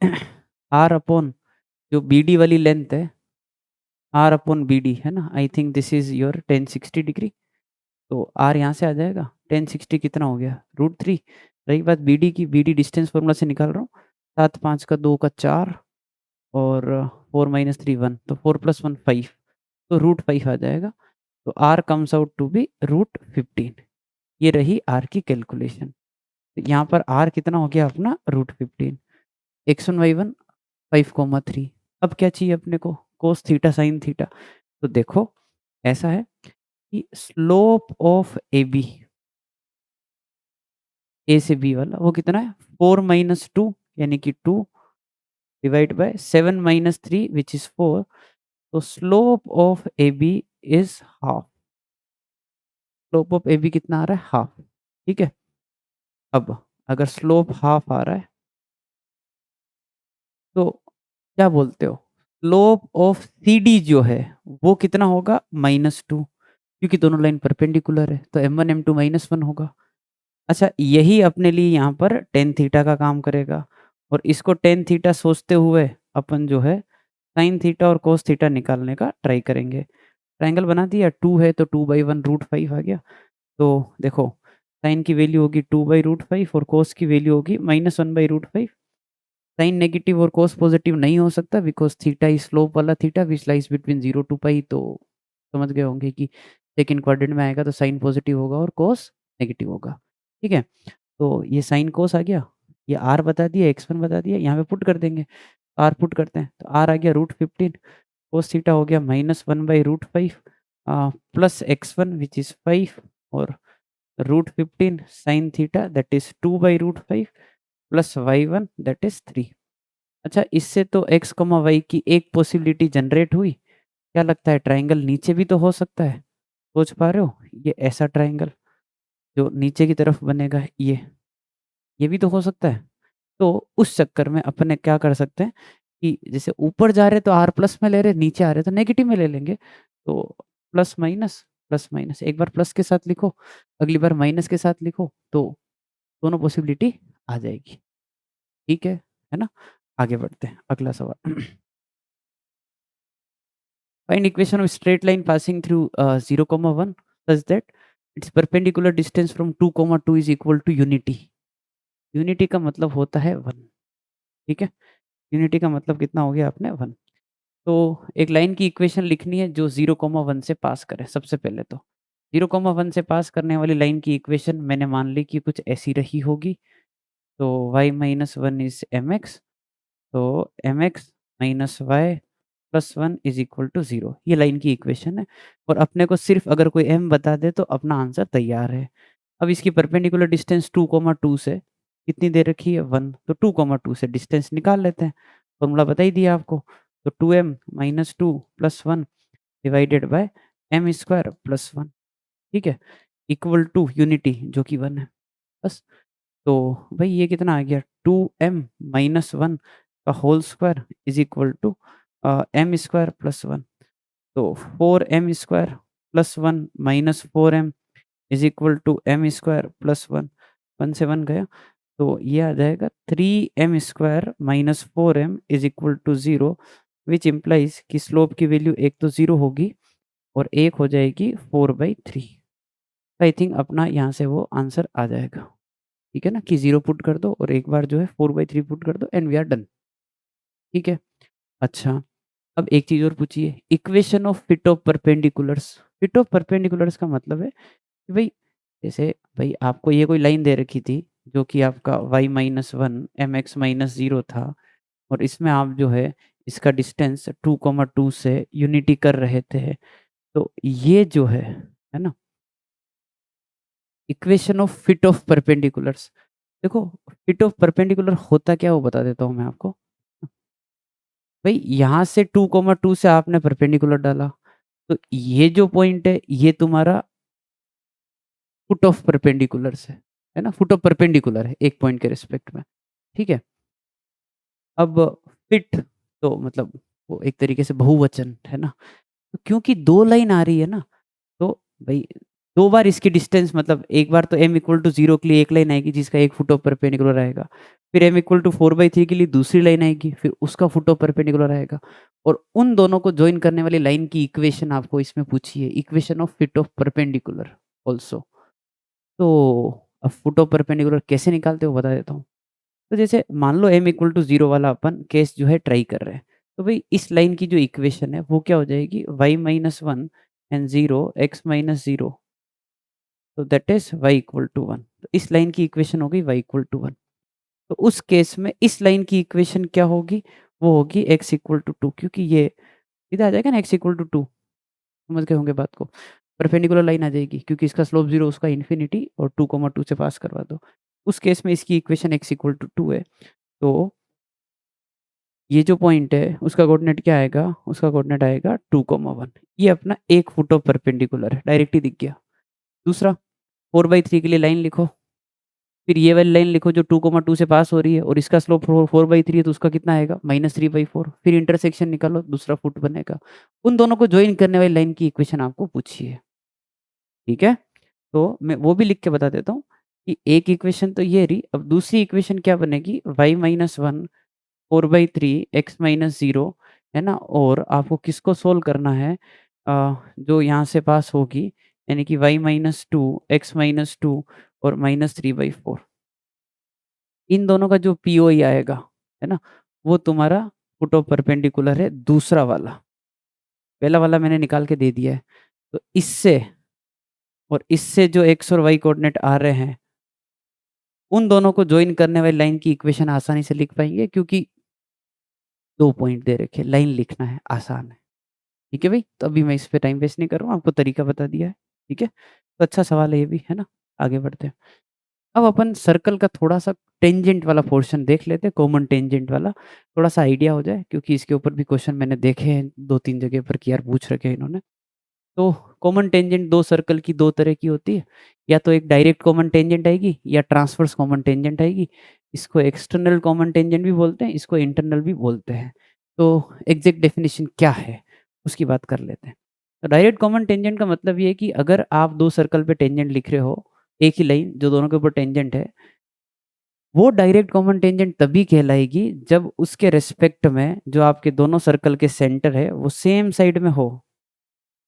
आर अपॉन जो बीडी वाली लेंथ है, आर अपॉन बीडी है ना? I think this is your 1060 degree. तो आर यहाँ से आ जाएगा, 1060 कितना हो गया √3। रही बात बीडी की, बीडी डिस्टेंस फ़ॉर्मूला से निकाल रहा हूँ। 7 5 का 2 का 4 और 4 - 3 1 तो 4 + 1 5 तो √5 आ जाएगा। तो R comes out to be √15। ये रही आर की कैलकुलेशन। तो यहाँ पर आर कितना हो गया अपना √15। x1 y1 5, 3। अब क्या चाहिए अपने को? Cos theta sine theta. तो देखो ऐसा है कि स्लोप ऑफ AB, ए से बी वाला वो कितना है 4 - 2 यानी कि 2 डिवाइड बाय 7 - 3 विच इज़ 4। तो slope of AB is half. Slope of AB कितना आ रहा है? हाफ। ठीक है? अब अगर स्लोप हाफ आ रहा है तो क्या बोलते हो? स्लोप ऑफ CD जो है वो कितना होगा? -2 क्योंकि दोनों लाइन परपेंडिकुलर है तो m1 m2 -1 होगा। अच्छा यही अपने लिए यहाँ पर tan थीटा का काम करेगा और इसको tan थीटा सोचते हुए अपन जो है sin थीटा और cos थीटा निकालने का ट्राई करेंगे। ट्रायंगल बना दिया 2 है तो 2/1 √5 आ गया। तो देखो sin की वैल्यू होगी 2/√5 और cos की वैल्यू होगी -1/√5। साइन नेगेटिव और cos पॉजिटिव नहीं हो सकता बिकॉज़ थीटा इज़ स्लोप वाला theta which lies between 0 to pi. तो समझ गए होंगे कि सेकंड क्वाड्रेंट में आएगा तो साइन पॉजिटिव होगा और cos नेगेटिव होगा। ठीक है? तो ये साइन cos आ गया, ये r बता दिया, x1 बता दिया, यहाँ पे पुट कर देंगे। r पुट करते हैं तो r आ गया √15, cos थीटा हो गया -1/√5 प्लस x1 व्हिच इज़ 5 और √15 sine theta that is 2/√5 plus y1 that is 3। अच्छा इससे तो x, y की एक पॉसिबिलिटी जनरेट हुई। क्या लगता है ट्रायंगल नीचे भी तो हो सकता है? सोच पा रहे हो? ये ऐसा ट्रायंगल जो नीचे की तरफ बनेगा ये भी तो हो सकता है। तो उस चक्कर में अपन ने क्या कर सकते हैं कि जैसे ऊपर जा रहे तो r प्लस में ले रहे, नीचे आ रहे तो नेगेटिव में ले लेंगे। तो प्लस माइनस एक बार प्लस के साथ लिखो, अगली बार माइनस के साथ लिखो तो दोनों पॉसिबिलिटी आ जाएगी। ठीक है ना? आगे बढ़ते हैं, अगला सवाल। Find equation of straight line passing through 0, 1 such that its perpendicular distance from 2, 2 is equal to unity। Unity का मतलब होता है 1। ठीक है? यूनिटी का मतलब कितना हो गया आपने 1। तो एक लाइन की इक्वेशन लिखनी है जो 0, 1 से पास करे सबसे पहले तो। 0, 1 से पास करने वाली लाइन की इक्वेशन मैंने मान ली कि कुछ ऐसी रही होगी। तो y - 1 इज़ mx, तो mx - y + 1 is equal to 0। ये लाइन की इक्वेशन है और अपने को सिर्फ़ अगर कोई m बता दे तो अपना आंसर तैयार है। अब इसकी परपेंडिकुलर डिस्टेंस 2, 2 से कितनी दे रखी है 1, तो 2, 2 से डिस्टेंस निकाल लेते हैं। फ़ॉर्मूला बता ही दिया आपको। तो 2m - 2 + 1 divided by m square + 1। ठीक है? इक्वल टू यूनिटी जो कि 1 है। बस। तो भई ये कितना आ गया 2m - 1 का whole square is equal to m square + 1। तो 4m square plus 1 minus 4m is equal to m square plus 1, 1 से 1 गया, तो ये आ जाएगा 3m square minus 4m is equal to 0, which implies कि स्लोप की वैल्यू एक तो 0 होगी और एक हो जाएगी 4/3। आई थिंक अपना यहाँ से वो आंसर आ जाएगा, ठीक है ना, कि 0 पुट कर दो और एक बार जो है 4/3 पुट कर दो एंड वी आर डन, ठीक है। अच्छा, अब एक चीज़ और पूछिए, equation of fit of perpendiculars. Fit of perpendiculars का मतलब है कि भाई जैसे भाई आपको ये कोई लाइन दे रखी थी जो कि आपका y-1 mx-0 था और इसमें आप जो है इसका डिस्टेंस 2,2 से यूनिटी कर रहे थे, तो ये जो है ना, equation of fit of perpendiculars. देखो फिट ऑफ परपेंडिकुलर होता क्या वो बता देता हूँ मैं आपको। भाई यहाँ से 2,2 से आपने परपेंडिकुलर डाला, तो ये जो पॉइंट है ये तुम्हारा फुट ऑफ परपेंडिकुलर है ना, फुट ऑफ परपेंडिकुलर है एक पॉइंट के रिस्पेक्ट में, ठीक है। अब फिट तो मतलब वो एक तरीके से बहुवचन है ना, तो क्योंकि दो लाइन आ रही है ना, तो भाई दो बार इसकी डिस्टेंस, मतलब एक बार तो m इक्वल टू 0 के लिए एक लाइन आएगी जिसका एक फुट ऑफ परपेंडिकुलर आएगा, फिर m इक्वल टू 4/3 के लिए दूसरी लाइन आएगी, फिर उसका फुट ऑफ परपेंडिकुलर आएगा, और उन दोनों को ज्वाइन करने वाली लाइन की इक्वेशन आपको इसमें पूछी है, equation of fit of perpendicular also. तो अब फुट ऑफ परपेंडिकुलर कैसे निकालते हो बता देता हूँ। तो जैसे मान लो m इक्वल टू 0 वाला अपन केस जो है ट्राई कर रहे हैं, तो भाई इस लाइन की जो इक्वेशन है वो क्या हो जाएगी, y-1 एंड 0 x-0, तो that is y equal to 1। तो इस लाइन की इक्वेशन होगी y इक्वल टू 1। तो उस केस में इस लाइन की इक्वेशन क्या होगी, वो होगी x इक्वल टू 2, क्योंकि ये इधर आ जाएगा ना x इक्वल टू 2, समझ गए होंगे बात को। परपेंडिकुलर लाइन आ जाएगी क्योंकि इसका स्लोप 0 उसका इन्फिनिटी और 2,2 से पास करवा दो। उस केस में इसकी इक्वेशन x इक्वल टू 2 है, तो ये जो पॉइंट है उसका कोऑर्डिनेट क्या आएगा, उसका कोऑर्डिनेट आएगा 2,1। ये अपना एक फुट ऑफ परपेंडिकुलर है, डायरेक्ट ही दिख गया। दूसरा 4/3 के लिए लाइन लिखो, फिर ये वाली लाइन लिखो जो 2,2 से पास हो रही है और इसका स्लोप 4/3 है, तो उसका कितना आएगा -3/4, फिर इंटरसेक्शन निकालो, दूसरा फुट बनेगा। उन दोनों को ज्वाइन करने वाली लाइन की इक्वेशन आपको पूछी है, ठीक है। तो मैं वो भी लिख के बता देता हूँ कि एक इक्वेशन तो ये रही, अब दूसरी इक्वेशन क्या बनेगी, y-1 4/3 x-0 है ना, और आपको किसको सोल्व करना है, जो यहाँ से पास होगी, यानी कि y-2 x-2 और -3/4, इन दोनों का जो POE आएगा है ना, वो तुम्हारा फुट ऑफ परपेंडिकुलर है दूसरा वाला। पहला वाला मैंने निकाल के दे दिया है, तो इससे और इससे जो x और y कोऑर्डिनेट आ रहे हैं, उन दोनों को ज्वाइन करने वाली लाइन की इक्वेशन आसानी से लिख पाएंगे, क्योंकि 2 पॉइंट दे रखे, लाइन लिखना है, आसान है। ठीक है भाई, तो अभी मैं इस पे टाइम वेस्ट नहीं कर रहा हूँ, आपको तरीका बता दिया है, ठीक है। तो अच्छा सवाल है ये भी, है ना। आगे बढ़ते हैं। अब अपन सर्कल का थोड़ा-सा टेंजेंट वाला पोर्शन देख लेते हैं, कॉमन टेंजेंट वाला, थोड़ा-सा आइडिया हो जाए, क्योंकि इसके ऊपर भी क्वेश्चन मैंने देखे हैं 2-3 जगह पर कि यार पूछ रखे हैं इन्होंने। तो कॉमन टेंजेंट 2 सर्कल की 2 तरह की होती है, या तो एक डायरेक्ट कॉमन टेंजेंट आएगी या ट्रांसवर्स कॉमन टेंजेंट आएगी। इसको एक्सटर्नल कॉमन टेंजेंट भी बोलते हैं, इसको इंटरनल भी बोलते हैं। तो एग्ज़ैक्ट डेफिनिशन क्या है, उसकी बात कर लेते हैं। तो डायरेक्ट कॉमन टेंजेंट का मतलब ये है कि अगर आप 2 सर्कल पे टेंजेंट लिख रहे हो, एक ही लाइन जो दोनों के ऊपर टेंजेंट है, वो डायरेक्ट कॉमन टेंजेंट तभी कहलाएगी जब उसके रिस्पेक्ट में जो आपके दोनों सर्कल के सेंटर है, वो सेम साइड में हो।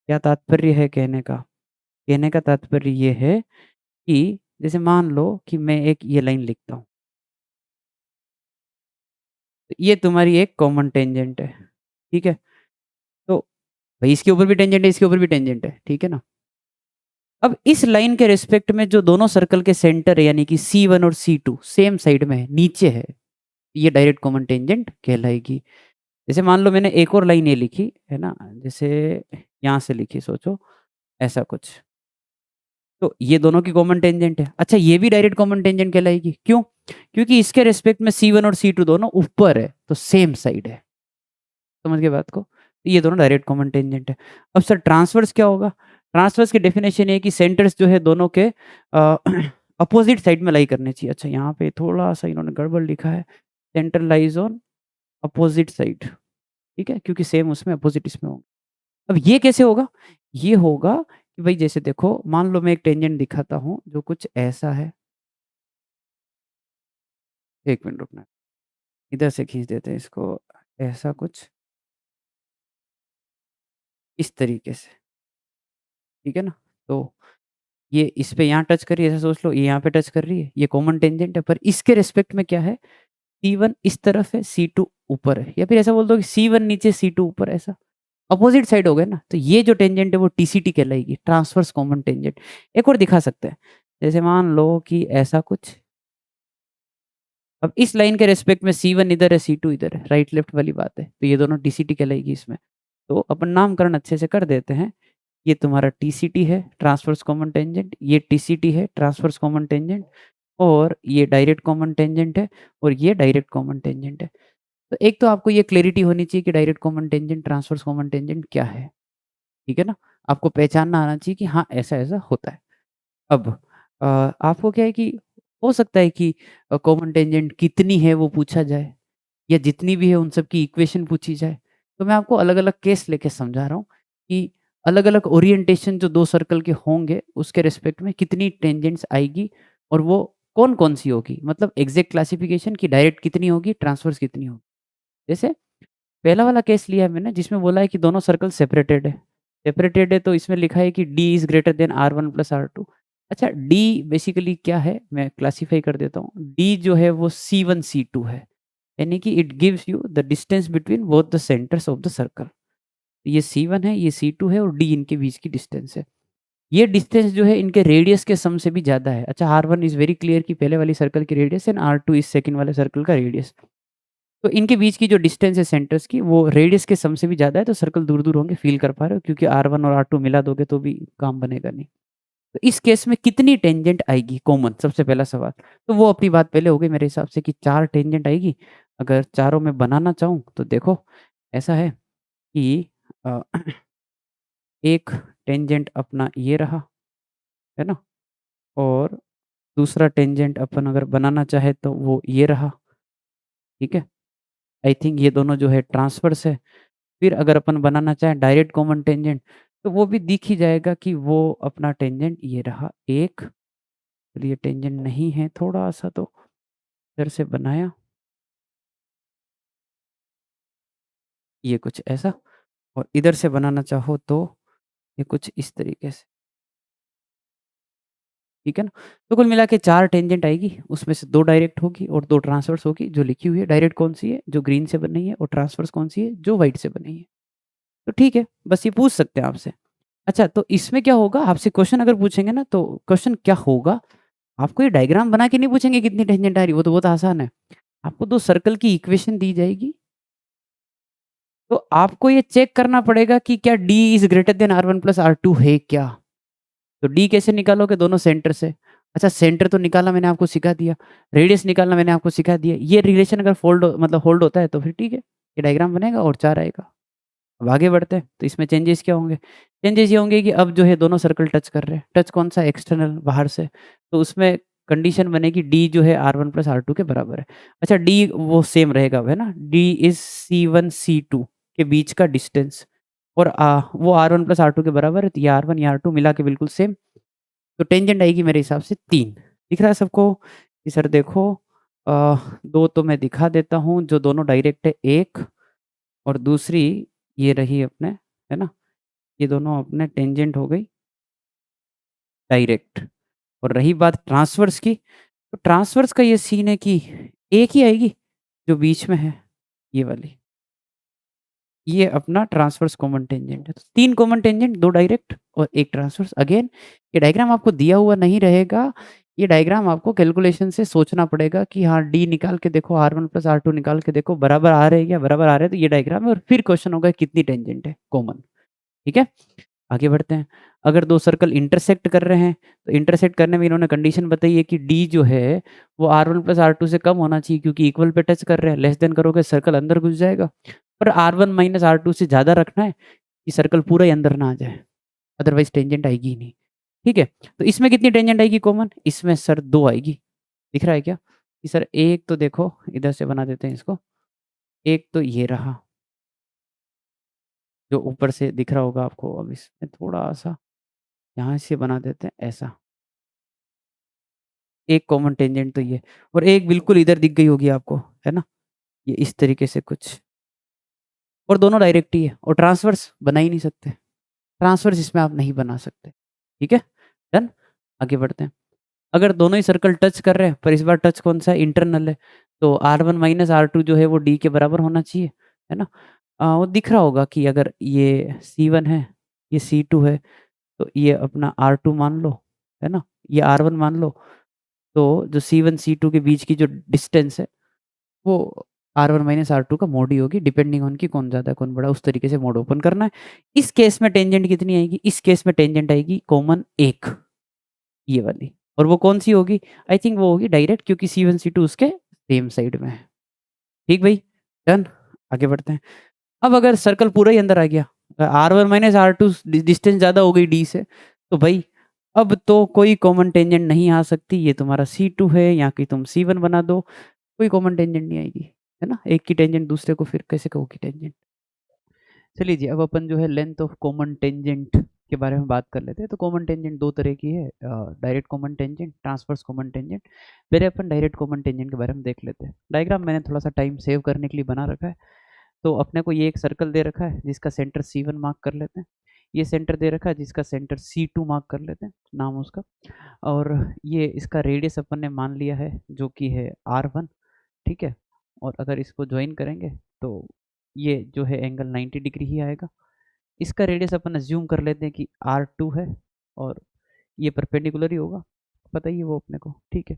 क्या तात्पर्य है कहने का? कहने का तात्पर्य ये है कि जैसे मान लो कि मैं एक ये लाइन लिखता हूँ, तो ये तुम्हारी एक कॉमन टेंजेंट है, ठीक है? तो भाई इसके ऊपर भी टेंजेंट है, इसके ऊपर भी टेंजेंट है, ठीक है ना? अब इस लाइन के रिस्पेक्ट में जो दोनों सर्कल के सेंटर है, यानी कि C1 और C2 सेम साइड में है, नीचे है, ये डायरेक्ट कॉमन टेंजेंट कहलाएगी। जैसे मान लो मैंने एक और लाइन ये लिखी, है ना? जैसे यहाँ से लिखी, सोचो ऐसा कुछ। तो ये दोनों की कॉमन टेंजेंट है। अच्छा, ये भी डायरेक्ट कॉमन टेंजेंट कहलाएगी, क्यों? क्योंकि इसके रिस्पेक्ट में C1 और C2 दोनों ऊपर है, तो सेम साइड है। समझ गए बात को? तो ये दोनों डायरेक्ट कॉमन टेंजेंट है। अब सर ट्रांसवर्स क्या होगा? ट्रांसवर्स की डेफिनेशन ये है कि सेंटर्स जो है दोनों के अपोजिट साइड में लाई करने चाहिए। अच्छा, यहाँ पे थोड़ा-सा इन्होंने गड़बड़ लिखा है, centre lies on opposite side, ठीक है? क्योंकि सेम उसमें अपोजिट इसमें होंगे। अब ये कैसे होगा? ये होगा कि भई जैसे देखो मान लो मैं एक टेंजेंट दिखाता हूँ जो कुछ ऐसा है। 1 मिनट रुकना। इधर से खींच देते हैं इसको, ऐसा कुछ इस तरीके से, ठीक है ना? तो ये इस पे यहाँ टच कर रही है, ऐसा सोच लो, ये यहाँ पे टच कर रही है, ये कॉमन टेंजेंट है, पर इसके रिस्पेक्ट में क्या है, C1 इस तरफ है, C2 ऊपर है, या फिर ऐसा बोल दो कि C1 नीचे C2 ऊपर है, ऐसा अपोजिट साइड हो गए ना। तो ये जो टेंजेंट है वो TCT कहलाएगी, ट्रांसवर्स कॉमन टेंजेंट। एक और दिखा सकते हैं, जैसे मान लो कि ऐसा कुछ, अब इस लाइन के रिस्पेक्ट में C1 इधर है, C2 इधर है, राइट लेफ्ट वाली बात है, तो ये दोनों TCT कहलाएगी इसमें। तो अपन नामकरण अच्छे से कर देते हैं। ये तुम्हारा TCT है, ट्रांसवर्स कॉमन टेंजेंट, ये TCT है, ट्रांसवर्स कॉमन टेंजेंट, और ये डायरेक्ट कॉमन टेंजेंट है, और ये डायरेक्ट कॉमन टेंजेंट है। तो एक तो आपको ये क्लैरिटी होनी चाहिए कि direct common tangent, transverse common tangent क्या है, ठीक है ना? आपको पहचानना आना चाहिए कि हाँ, ऐसा-ऐसा होता है। अब आपको क्या है कि हो सकता है कि कॉमन टेंजेंट कितनी है वो पूछा जाए, या जितनी भी है उन सब की इक्वेशन पूछी जाए। तो मैं आपको अलग-अलग केस लेके समझा रहा हूँ कि अलग-अलग ओरिएंटेशन जो 2 सर्कल के होंगे, उसके रिस्पेक्ट में कितनी टेंजेंट्स आएगी, और वो कौन-कौन सी होगी। मतलब एग्ज़ैक्ट क्लासिफिकेशन कि डायरेक्ट कितनी होगी, ट्रांसवर्स कितनी होगी। जैसे पहला वाला केस लिया है मैंने जिसमें बोला है कि दोनों सर्कल सेपरेटेड है। सेपरेटेड है तो इसमें लिखा है कि D is greater than R1 plus R2। अच्छा, D बेसिकली क्या है, मैं क्लासिफ़ाई कर देता हूँ। D जो है वो C1 C2 है। यानी कि it gives you the distance between both the centres of the circle. ये C1 है, ये C2 है, और D इनके बीच की डिस्टेंस है। ये डिस्टेंस जो है इनके रेडियस के सम से भी ज़्यादा है। अच्छा, R1 इज़ वेरी क्लियर कि पहले वाली सर्कल की radius and R2 is second वाले सर्कल का रेडियस। तो इनके बीच की जो डिस्टेंस है सेंटर्स की, वो रेडियस के सम से भी ज़्यादा है, तो सर्कल दूर-दूर होंगे, फ़ील कर पा रहे हो, क्योंकि R1 और R2 मिला दोगे तो भी काम बनेगा नहीं। तो इस केस में कितनी टेंजेंट आएगी कॉमन, सबसे पहला सवाल। तो वो अपनी बात पहले हो गई मेरे हिसाब से कि 4 टेंजेंट आएगी। अगर चारों में बनाना चाहूँ तो देखो, ऐसा है कि अ, एक टेंजेंट अपना ये रहा, है ना? और दूसरा टेंजेंट अपन अगर बनाना चाहे तो वो ये रहा, ठीक है? आई थिंक ये दोनों जो है ट्रांसवर्स है। फिर अगर अपन बनाना चाहें डायरेक्ट कॉमन टेंजेंट, तो वो भी दिख ही जाएगा कि वो अपना टेंजेंट ये रहा एक। फिर ये टेंजेंट नहीं है, थोड़ा-सा तो इधर से बनाया, ये कुछ ऐसा, और इधर से बनाना चाहो तो ये कुछ इस तरीके से, ठीक है ना? तो कुल मिला के 4 टेंजेंट आएगी, उसमें से 2 डायरेक्ट होगी और 2 ट्रांसवर्स होगी, जो लिखी हुई है। डायरेक्ट कौन-सी है? जो ग्रीन से बनी है, और ट्रांसवर्स कौन-सी है? जो व्हाइट से बनी है। तो ठीक है, बस ये पूछ सकते हैं आपसे। अच्छा, तो इसमें क्या होगा, आपसे क्वेश्चन अगर पूछेंगे ना, तो क्वेश्चन क्या होगा, आपको ये डायग्राम बना के नहीं पूछेंगे कितनी टेंजेंट आ रही है, वो तो बहुत आसान है। आपको 2 सर्कल की इक्वेशन दी जाएगी, तो आपको ये चेक करना पड़ेगा कि क्या D is greater than R1 plus R2 है क्या? तो D कैसे निकालोगे? दोनों सेंटर से। अच्छा, सेंटर तो निकालना मैंने आपको सिखा दिया, रेडियस निकालना मैंने आपको सिखा दिया। ये रिलेशन अगर मतलब होल्ड होता है तो फिर ठीक है, ये डायग्राम बनेगा और 4 आएगा। अब आगे बढ़ते हैं, तो इसमें चेंजेस क्या होंगे? चेंजेस ये होंगे कि अब जो है दोनों सर्कल टच कर रहे हैं। टच कौन-सा? एक्सटर्नल, बाहर से। तो उसमें कंडीशन बनेगी D जो है R1 प्लस R2 के बराबर है। अच्छा, D वो सेम रहेगा, है ना? D इज़ C1 C2 के बीच का डिस्टेंस, और वो R1 प्लस R2 के बराबर है, तो ये R1 ये R2 मिला के बिल्कुल सेम। तो टेंजेंट आएगी मेरे हिसाब से 3। दिख रहा है सबको? कि सर देखो, 2 तो मैं दिखा देता हूँ जो दोनों डायरेक्ट है, एक, और दूसरी ये रही अपने, है ना? ये दोनों अपने टेंजेंट हो गई डायरेक्ट। और रही बात ट्रांसवर्स की, तो ट्रांसवर्स का ये सीन है कि एक ही आएगी जो बीच में है, ये वाली। ये अपना ट्रांसवर्स कॉमन टेंजेंट है। तो 3 कॉमन टेंजेंट, 2 डायरेक्ट और 1 ट्रांसवर्स। अगेन ये डायग्राम आपको दिया हुआ नहीं रहेगा, ये डायग्राम आपको कैलकुलेशन से सोचना पड़ेगा कि हाँ, डी निकाल के देखो, R1 प्लस R2 निकाल के देखो, बराबर आ रहे हैं क्या? बराबर आ रहे हैं तो ये डायग्राम है, और फिर क्वेश्चन होगा कितनी टेंजेंट है कॉमन, ठीक है? आगे बढ़ते हैं। अगर 2 सर्कल इंटरसेक्ट कर रहे हैं, तो इंटरसेक्ट करने में इन्होंने कंडीशन बताई है कि डी जो है वो R1 प्लस R2 से कम होना चाहिए, क्योंकि इक्वल पे टच कर रहे हैं। लेस देन करोगे सर्कल अंदर घुस जाएगा, और R1 माइनस R2 से ज़्यादा रखना है कि सर्कल पूरा ही अंदर ना आ जाए, अदरवाइज़ टेंजेंट आएगी ही नहीं। ठीक है? तो इसमें कितनी टेंजेंट आएगी कॉमन? इसमें सर 2 आएगी। दिख रहा है क्या? कि सर एक तो देखो, इधर से बना देते हैं इसको। एक तो ये रहा, जो ऊपर से दिख रहा होगा आपको। अब इसमें थोड़ा-सा यहाँ से बना देते हैं ऐसा। एक कॉमन टेंजेंट तो ये, और एक बिल्कुल इधर दिख गई होगी आपको, है ना? ये इस तरीके से कुछ, और दोनों डायरेक्ट ही है, और ट्रांसवर्स बना ही नहीं सकते। ट्रांसवर्स इसमें आप नहीं बना सकते। ठीक है? डन? आगे बढ़ते हैं। अगर दोनों ही सर्कल टच कर रहे हैं, पर इस बार टच कौन-सा है? इंटरनल है। तो R1 माइनस R2 जो है वो D के बराबर होना चाहिए, है ना? वो दिख रहा होगा कि अगर ये C1 है, ये C2 है, तो ये अपना R2 मान लो, है ना? ये R1 मान लो। तो जो C1 C2 के बीच की जो डिस्टेंस है, वो R1 माइनस R2 का मोड ही होगी, डिपेंडिंग ऑन कि कौन ज़्यादा है, कौन बड़ा है, उस तरीके से मोड ओपन करना है। इस केस में टेंजेंट कितनी आएगी? इस केस में टेंजेंट आएगी कॉमन 1, ये वाली। और वो कौन-सी होगी? आई थिंक वो होगी डायरेक्ट, क्योंकि C1 C2 उसके सेम साइड में है। ठीक भई? डन? आगे बढ़ते हैं। अब अगर सर्कल पूरा ही अंदर आ गया, R1 माइनस R2 डिस्टेंस ज़्यादा हो गई D से, तो भाई अब तो कोई कॉमन टेंजेंट नहीं आ सकती। ये तुम्हारा C2 है, यहाँ की तुम C1 बना दो, कोई कॉमन टेंजेंट नहीं आएगी, है ना? एक की टेंजेंट दूसरे को फिर कैसे कहोगे टेंजेंट? चलिए जी, अब अपन जो है लेंथ ऑफ कॉमन टेंजेंट के बारे में बात कर लेते हैं। तो कॉमन टेंजेंट दो तरह की है, direct common tangent, transverse common tangent. पहले अपन डायरेक्ट कॉमन टेंजेंट के बारे में देख लेते हैं। डायग्राम मैंने थोड़ा सा टाइम सेव करने के लिए बना रखा है। तो अपने को ये एक सर्कल दे रखा है जिसका सेंटर C1 मार्क कर लेते हैं। ये सेंटर दे रखा है जिसका सेंटर C2 मार्क कर लेते हैं, नाम उसका। और ये इसका रेडियस अपन ने मान लिया है जो कि है R1, ठीक है? और अगर इसको ज्वाइन करेंगे तो ये जो है एंगल 90 डिग्री ही आएगा। इसका रेडियस अपन अज्यूम कर लेते हैं कि R2 है, और ये परपेंडिकुलर ही होगा, पता ही है वो अपने को, ठीक है?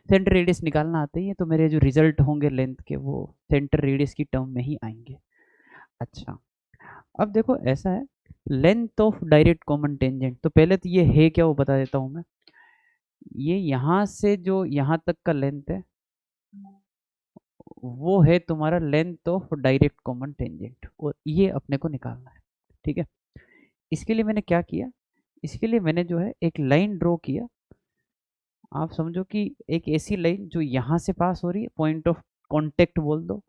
सेंटर रेडियस निकालना आते ही है, तो मेरे जो रिजल्ट होंगे लेंथ के वो सेंटर रेडियस की टर्म में ही आएंगे। अच्छा, अब देखो ऐसा है, length of direct common tangent, तो पहले तो ये है क्या वो बता देता हूँ मैं। ये यहाँ से जो यहाँ तक का लेंथ है, वो है तुम्हारा length of direct common tangent, और ये अपने को निकालना है। ठीक है? इसके लिए मैंने क्या किया, इसके लिए मैंने जो है एक लाइन ड्रॉ किया। आप समझो कि एक ऐसी लाइन जो यहाँ से पास हो रही है, पॉइंट ऑफ कॉन्टेक्ट बोल दो,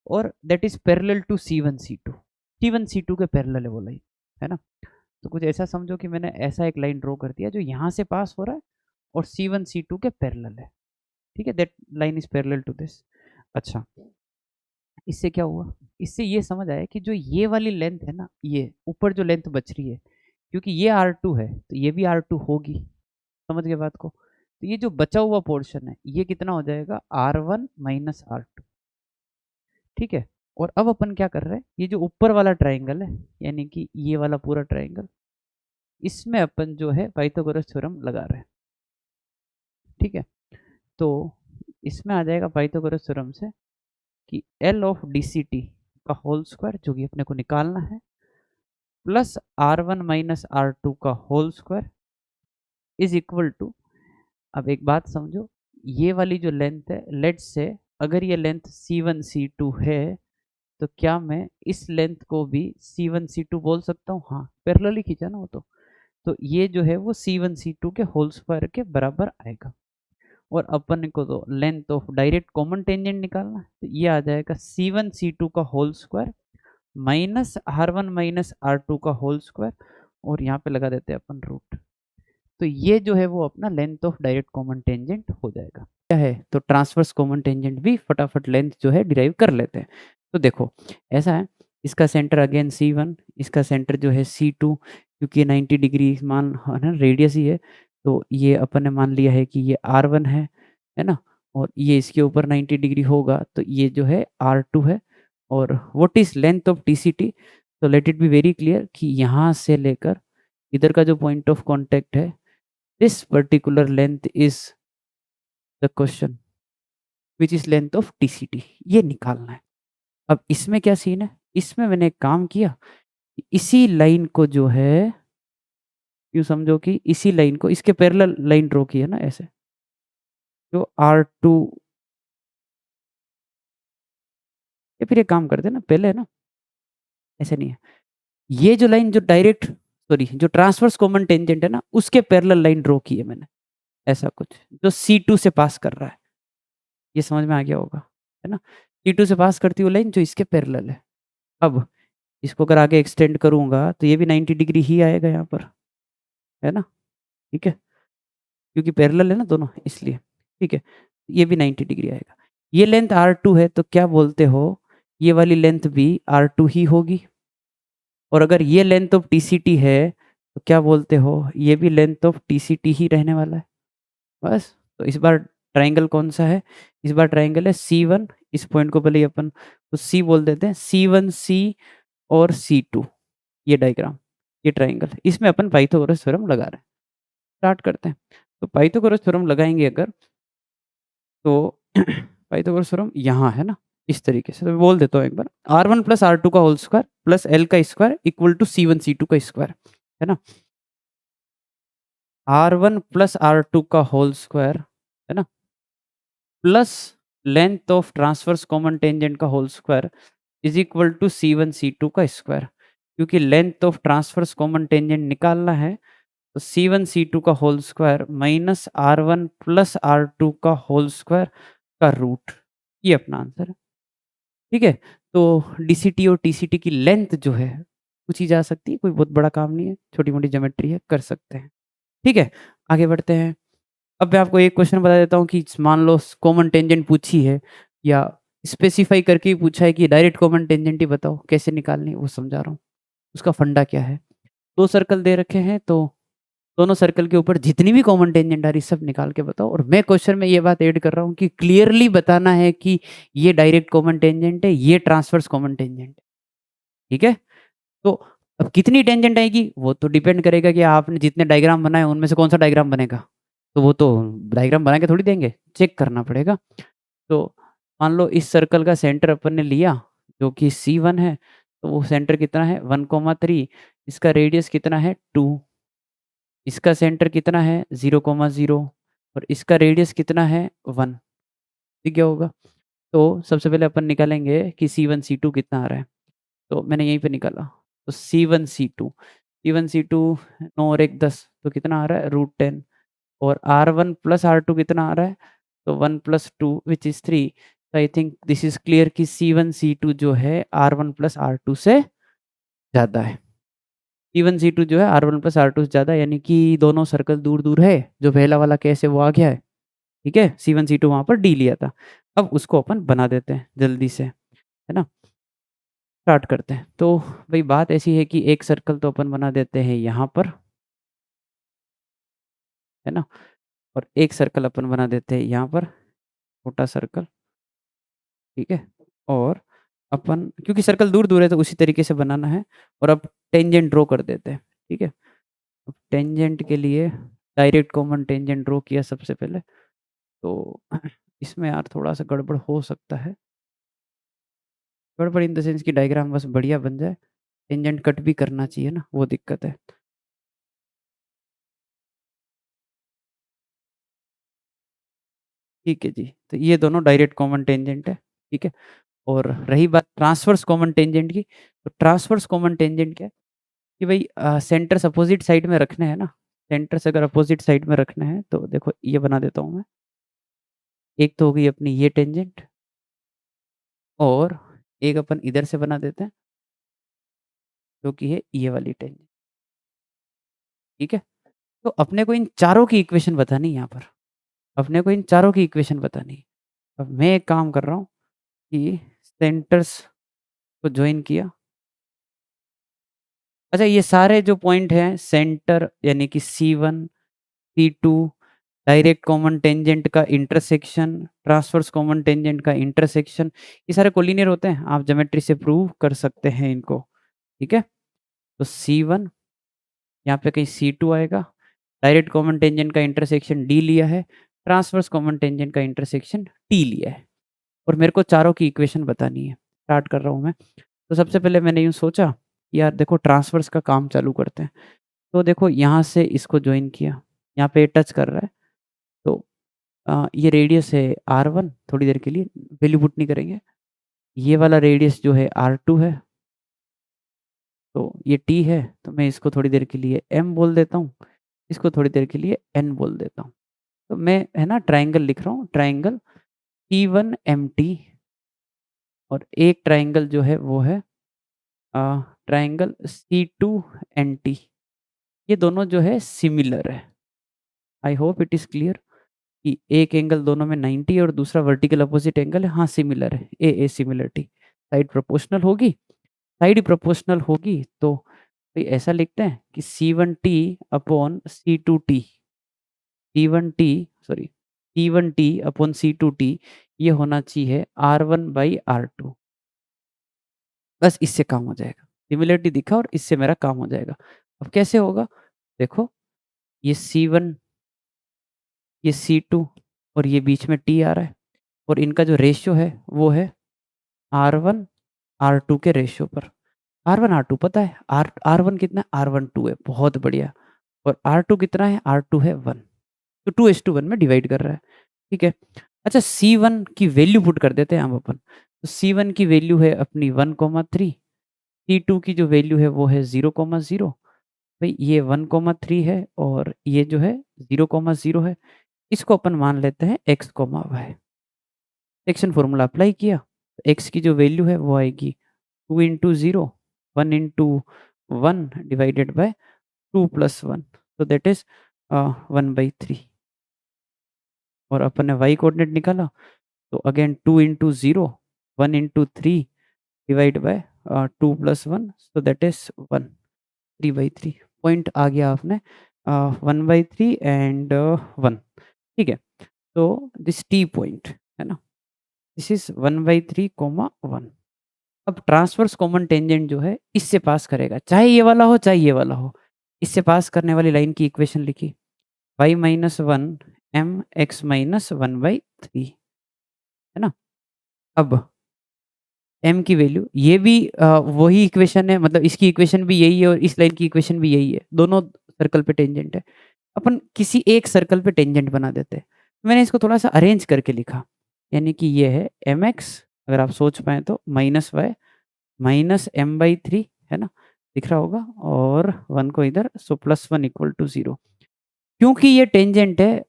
और that is parallel to C1 C2, C1 C2 के पैरेलल है वो लाइन, है ना? तो कुछ ऐसा समझो कि मैंने ऐसा एक लाइन ड्रॉ कर दिया जो यहाँ से पास हो रहा है और C1 C2 के पैरेलल है। ठीक है? That line is parallel to this. अच्छा, इससे क्या हुआ, इससे ये समझ आया कि जो ये वाली लेंथ है ना, ये ऊपर जो लेंथ बच रही है, क्योंकि ये R2 है तो ये भी R2 होगी। समझ गए बात को? तो ये जो बचा हुआ पोर्शन है ये कितना हो जाएगा? R1 minus R2। ठीक है? और अब अपन क्या कर रहे हैं, ये जो ऊपर वाला ट्राइंगल है, यानी कि ये वाला पूरा ट्राइंगल, इसमें अपन जो है पाइथागोरस थ्योरम लगा रहे हैं। ठीक है? तो इसमें आ जाएगा पाइथागोरस थ्योरम से कि L ऑफ DCT का होल स्क्वायर, जो कि अपने को निकालना है, प्लस R1 माइनस R2 का whole square is equal to, अब एक बात समझो, ये वाली जो लेंथ है, लेट्स से अगर ये लेंथ C1 C2 है, तो क्या मैं इस लेंथ को भी C1 C2 बोल सकता हूँ? हाँ, पैरेलल ही खींचा ना वो तो ये जो है वो C1 C2 के होल स्क्वायर के बराबर आएगा। और अपन को तो length of direct common tangent निकालना है, तो ये आ जाएगा C1 C2 का whole square minus R1 minus R2 का होल स्क्वायर, और यहाँ पे लगा देते हैं अपन रूट। तो ये जो है वो अपना length of direct common tangent हो जाएगा। क्या है, तो ट्रांसवर्स कॉमन टेंजेंट भी फटाफट लेंथ जो है डिराइव कर लेते हैं। तो देखो ऐसा है, इसका सेंटर अगेन C1, इसका सेंटर जो है C2, क्योंकि 90 डिग्री मान है ना, रेडियस ही है, तो ये अपन ने मान लिया है कि ये R1 है ना? और ये इसके ऊपर 90 डिग्री होगा, तो ये जो है R2 है। और what is length of DCT? तो let it be very clear कि यहाँ से लेकर इधर का जो पॉइंट ऑफ कॉन्टेक्ट है, this particular length is the question which is length of DCT, ये निकालना है। अब इसमें क्या सीन है, इसमें मैंने एक काम किया, इसी लाइन को जो है, यूँ समझो कि इसी लाइन को इसके पैरेलल लाइन ड्रॉ की है ना ऐसे, जो R2, या फिर एक काम करते हैं ना, पहले है ना, ऐसे नहीं है, ये जो लाइन जो डायरेक्ट, सॉरी, जो ट्रांसवर्स कॉमन टेंजेंट है ना, उसके पैरेलल लाइन ड्रॉ की है मैंने, ऐसा कुछ जो C2 से पास कर रहा है। ये समझ में आ गया होगा, है ना? C2 से पास करती हुई लाइन जो इसके पैरेलल है। अब इसको अगर आगे एक्सटेंड करूँगा तो ये भी 90 डिग्री ही आएगा यहाँ पर, है ना? ठीक है? क्योंकि पैरेलल है ना दोनों इसलिए, ठीक है? ये भी 90 डिग्री आएगा। ये लेंथ R2 है तो क्या बोलते हो, ये वाली लेंथ भी R2 ही होगी। और अगर ये लेंथ ऑफ TCT है तो क्या बोलते हो, ये भी लेंथ ऑफ TCT ही रहने वाला है। बस, तो इस बार ट्रायंगल कौन-सा है? इस बार ट्रायंगल है C1, इस पॉइंट को भले ही अपन तो C बोल देते हैं, C1C और C2, ये डायग्राम, ये ट्रायंगल, इसमें अपन पाइथागोरस थ्योरम लगा रहे हैं। स्टार्ट करते हैं। तो पाइथागोरस थ्योरम लगाएँगे अगर, तो पाइथागोरस थ्योरम यहाँ है ना, इस तरीके से। तो मैं बोल देता हूँ एक बार, R1 प्लस R2 का होल स्क्वायर प्लस L का square equal to C1 C2 का स्क्वायर, है ना? R1 प्लस R2 का होल स्क्वायर, है ना? Plus length of transverse common tangent का whole square is equal to C1 C2 का स्क्वायर। क्योंकि length of transverse common tangent निकालना है, तो C1 C2 का whole square minus R1 plus R2 का होल स्क्वायर का रूट, ये अपना आंसर है। ठीक है? तो DCT और TCT की लेंथ जो है पूछी जा सकती है, कोई बहुत बड़ा काम नहीं है, छोटी-मोटी ज्योमेट्री है, कर सकते हैं। ठीक है? आगे बढ़ते हैं। अब मैं आपको एक क्वेश्चन बता देता हूँ कि मान लो कॉमन टेंजेंट पूछी है या स्पेसिफाई करके ही पूछा है कि डायरेक्ट कॉमन टेंजेंट ही बताओ कैसे निकालनी है, वो समझा रहा हूँ। उसका फंडा क्या है? 2 सर्कल दे रखे हैं, तो दोनों सर्कल के ऊपर जितनी भी कॉमन टेंजेंट आ रही सब निकाल के बताओ। और मैं क्वेश्चन में ये बात ऐड कर रहा हूँ कि क्लियरली बताना है कि ये डायरेक्ट कॉमन टेंजेंट है, ये ट्रांसवर्स कॉमन टेंजेंट है। ठीक है? तो अब कितनी टेंजेंट आएगी वो तो डिपेंड करेगा कि आपने जितने डायग्राम बनाए उनमें से कौन-सा डायग्राम बनेगा। तो वो तो डायग्राम बना के थोड़ी देंगे, चेक करना पड़ेगा। तो मान लो इस सर्कल का सेंटर अपन ने लिया जो कि C1 है, तो वो सेंटर कितना है 1, 3, इसका रेडियस कितना है 2, इसका सेंटर कितना है 0, 0 और इसका रेडियस कितना है 1। दिख गया होगा? तो सबसे पहले अपन निकालेंगे कि C1 C2 कितना आ रहा है। तो मैंने यहीं पे निकाला, तो C1 C2, C1 C2 9 और 1 10, तो कितना आ रहा है √10 और R1 प्लस R2 कितना आ रहा है, तो 1 प्लस 2 विच इज़ 3। तो I think this is clear कि C1 C2 जो है R1 प्लस R2 से ज़्यादा है। C1 C2 जो है R1 प्लस R2 से ज़्यादा, यानी कि दोनों सर्कल दूर-दूर है, जो पहला वाला केस है वो आ गया है। ठीक है? C1 C2 वहाँ पर D लिया था। अब उसको अपन बना देते हैं जल्दी से, है ना? स्टार्ट करते हैं। तो भई बात ऐसी है कि एक सर्कल तो अपन बना देते हैं यहाँ पर, है ना? और एक सर्कल अपन बना देते हैं यहाँ पर, छोटा सर्कल, ठीक है? और अपन क्योंकि सर्कल दूर-दूर है तो उसी तरीके से बनाना है और अब टेंजेंट ड्रॉ कर देते हैं, ठीक है? अब टेंजेंट के लिए डायरेक्ट कॉमन टेंजेंट ड्रॉ किया सबसे पहले, तो इसमें यार थोड़ा-सा गड़बड़ हो सकता है। गड़बड़ इन द सेंस कि डायग्राम बस बढ़िया बन जाए, टेंजेंट कट भी करना चाहिए ना, वो दिक्कत है। ठीक है जी, तो ये दोनों डायरेक्ट कॉमन टेंजेंट है, ठीक है? और रही बात ट्रांसवर्स कॉमन टेंजेंट की, तो ट्रांसवर्स कॉमन टेंजेंट क्या है कि भई सेंटर्स अपोज़िट साइड में रखने हैं ना, सेंटर्स अगर अपोज़िट साइड में रखने हैं, तो देखो ये बना देता हूँ मैं। एक तो हो गई अपनी ये टेंजेंट और एक अपन इधर से बना देते हैं, जो कि है ये वाली टेंजेंट, ठीक है? तो अपने को इन चारों की इक्वेशन बतानी है यहाँ पर, अपने को इन चारों की इक्वेशन बतानी है। अब मैं एक काम कर रहा हूँ कि सेंटर्स को जॉइन किया। अच्छा, ये सारे जो पॉइंट हैं सेंटर यानी कि C1, C2, direct common tangent का इंटरसेक्शन, ट्रांसवर्स कॉमन टेंजेंट का इंटरसेक्शन, ये सारे कोलिनियर होते हैं। आप ज्योमेट्री से प्रूव कर सकते हैं इनको, ठीक है? तो C1 यहाँ पे कहीं C2 आएगा, डायरेक्ट कॉमन टेंजेंट का इंटरसेक्शन D लिया है, ट्रांसवर्स कॉमन टेंजेंट का इंटरसेक्शन T लिया है और मेरे को चारों की इक्वेशन बतानी है। स्टार्ट कर रहा हूँ मैं। तो सबसे पहले मैंने यूँ सोचा, कि यार देखो ट्रांसवर्स का काम चालू करते हैं। तो देखो यहाँ से इसको जॉइन किया, यहाँ पे टच कर रहा है, तो ये रेडियस है R1, थोड़ी देर के लिए वैल्यू पुट नहीं करेंगे। ये वाला रेडियस जो है R2 है, तो ये T है, तो मैं इसको थोड़ी देर के लिए M बोल देता हूँ, इसको थोड़ी देर के लिए N बोल देता हूँ। तो मैं है ना ट्रायंगल लिख रहा हूँ, ट्रायंगल P1MT और एक ट्रायंगल जो है वो है ट्राइंगल C2NT, ये दोनों जो है सिमिलर है। I hope it is clear कि एक एंगल दोनों में 90 और दूसरा वर्टिकल अपोजिट एंगल है। हाँ, सिमिलर है, ए सिमिलरिटी। साइड प्रोपोर्शनल होगी, साइड प्रोपोर्शनल होगी तो भाई ऐसा लिखते हैं कि C1T upon C2T, C1T sorry C1T upon C2T ये होना चाहिए R1/R2। बस इससे काम हो जाएगा। सिमिलरिटी दिखा और इससे मेरा काम हो जाएगा। अब कैसे होगा? देखो, ये C1, ये C2 और ये बीच में T आ रहा है और इनका जो रेशियो है वो है R1 R2 के रेशियो पर। R1 R2 पता है, R1 कितना है? R1 2 है, बहुत बढ़िया। और R2 कितना है? R2 है 1, तो 2:1 में डिवाइड कर रहा है, ठीक है। अच्छा, C1 की वैल्यू पुट कर देते हैं हम अपन। तो C1 की वैल्यू है अपनी 1,3, C2 की जो वैल्यू है वो है 0,0। भाई ये 1,3 है और ये जो है 0,0 है। इसको अपन मान लेते हैं x, y। Section formula apply किया, x की जो वैल्यू है वो आएगी 2 into 0, 1 into 1 divided by 2 plus 1, तो दैट इज 1/3। और अपन ने y कोऑर्डिनेट निकाला तो again 2 into 0, 1 into 3 divide by 2 plus 1, so that is 1, 3/3। Point आ गया आपने 1/3 एंड 1, ठीक है। तो दिस टी पॉइंट है ना, दिस इज 1/3, 1। अब ट्रांसवर्स कॉमन टेंजेंट जो है इससे पास करेगा, चाहे ये वाला हो चाहे ये वाला हो। इससे पास करने वाली लाइन की इक्वेशन लिखी, y-1 mx-1/3, है ना। अब m की वैल्यू, ये भी वही इक्वेशन है, मतलब इसकी इक्वेशन भी यही है और इस लाइन की इक्वेशन भी यही है, दोनों सर्कल पे टेंजेंट है। अपन किसी एक सर्कल पे टेंजेंट बना देते हैं। मैंने इसको थोड़ा सा अरेंज करके लिखा, यानी कि ये है mx, अगर आप सोच पाए तो -y माइनस m/3, है ना, दिख रहा होगा, और 1 को इधर, सो +1 = 0। क्योंकि ये टेंजेंट है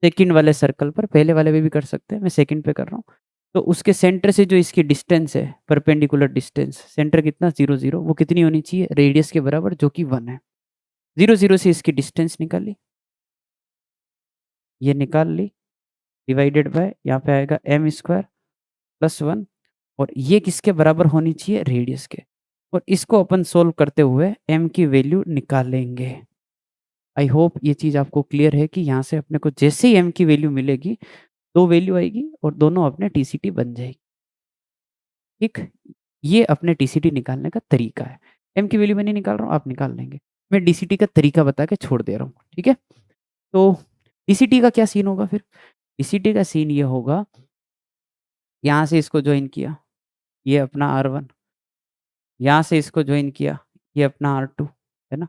सेकंड वाले सर्कल पर, पहले वाले पे भी कर सकते हैं, मैं सेकंड पे कर रहा हूँ, तो उसके सेंटर से जो इसकी डिस्टेंस है, परपेंडिकुलर डिस्टेंस, सेंटर कितना 0 0, वो कितनी होनी चाहिए? रेडियस के बराबर, जो कि 1 है। 0 0 से इसकी डिस्टेंस निकाली, ये निकाल ली, डिवाइडेड बाय यहाँ पे आएगा m² + 1, और ये किसके बराबर होनी चाहिए? रेडियस के। और इसको अपन सोल्व करते हुए m की वैल्यू निकालेंगे। आई होप ये चीज़ आपको क्लियर है कि यहाँ से अपने को जैसे ही m की वैल्यू मिलेगी, 2 वैल्यू आएगी और दोनों अपने टीसीटी बन जाएगी। ठीक, ये अपने टीसीटी निकालने का तरीका है। m की वैल्यू मैं नहीं निकाल रहा हूँ, आप निकाल लेंगे। मैं डीसीटी का तरीका बता के छोड़ दे रहा हूँ, ठीक है। तो डीसीटी का क्या सीन होगा फिर? डीसीटी का सीन ये होगा, यहाँ से इसको ज्वाइन किया, ये अपना R1, यहाँ से इसको ज्वाइन किया, ये अपना R2, है ना।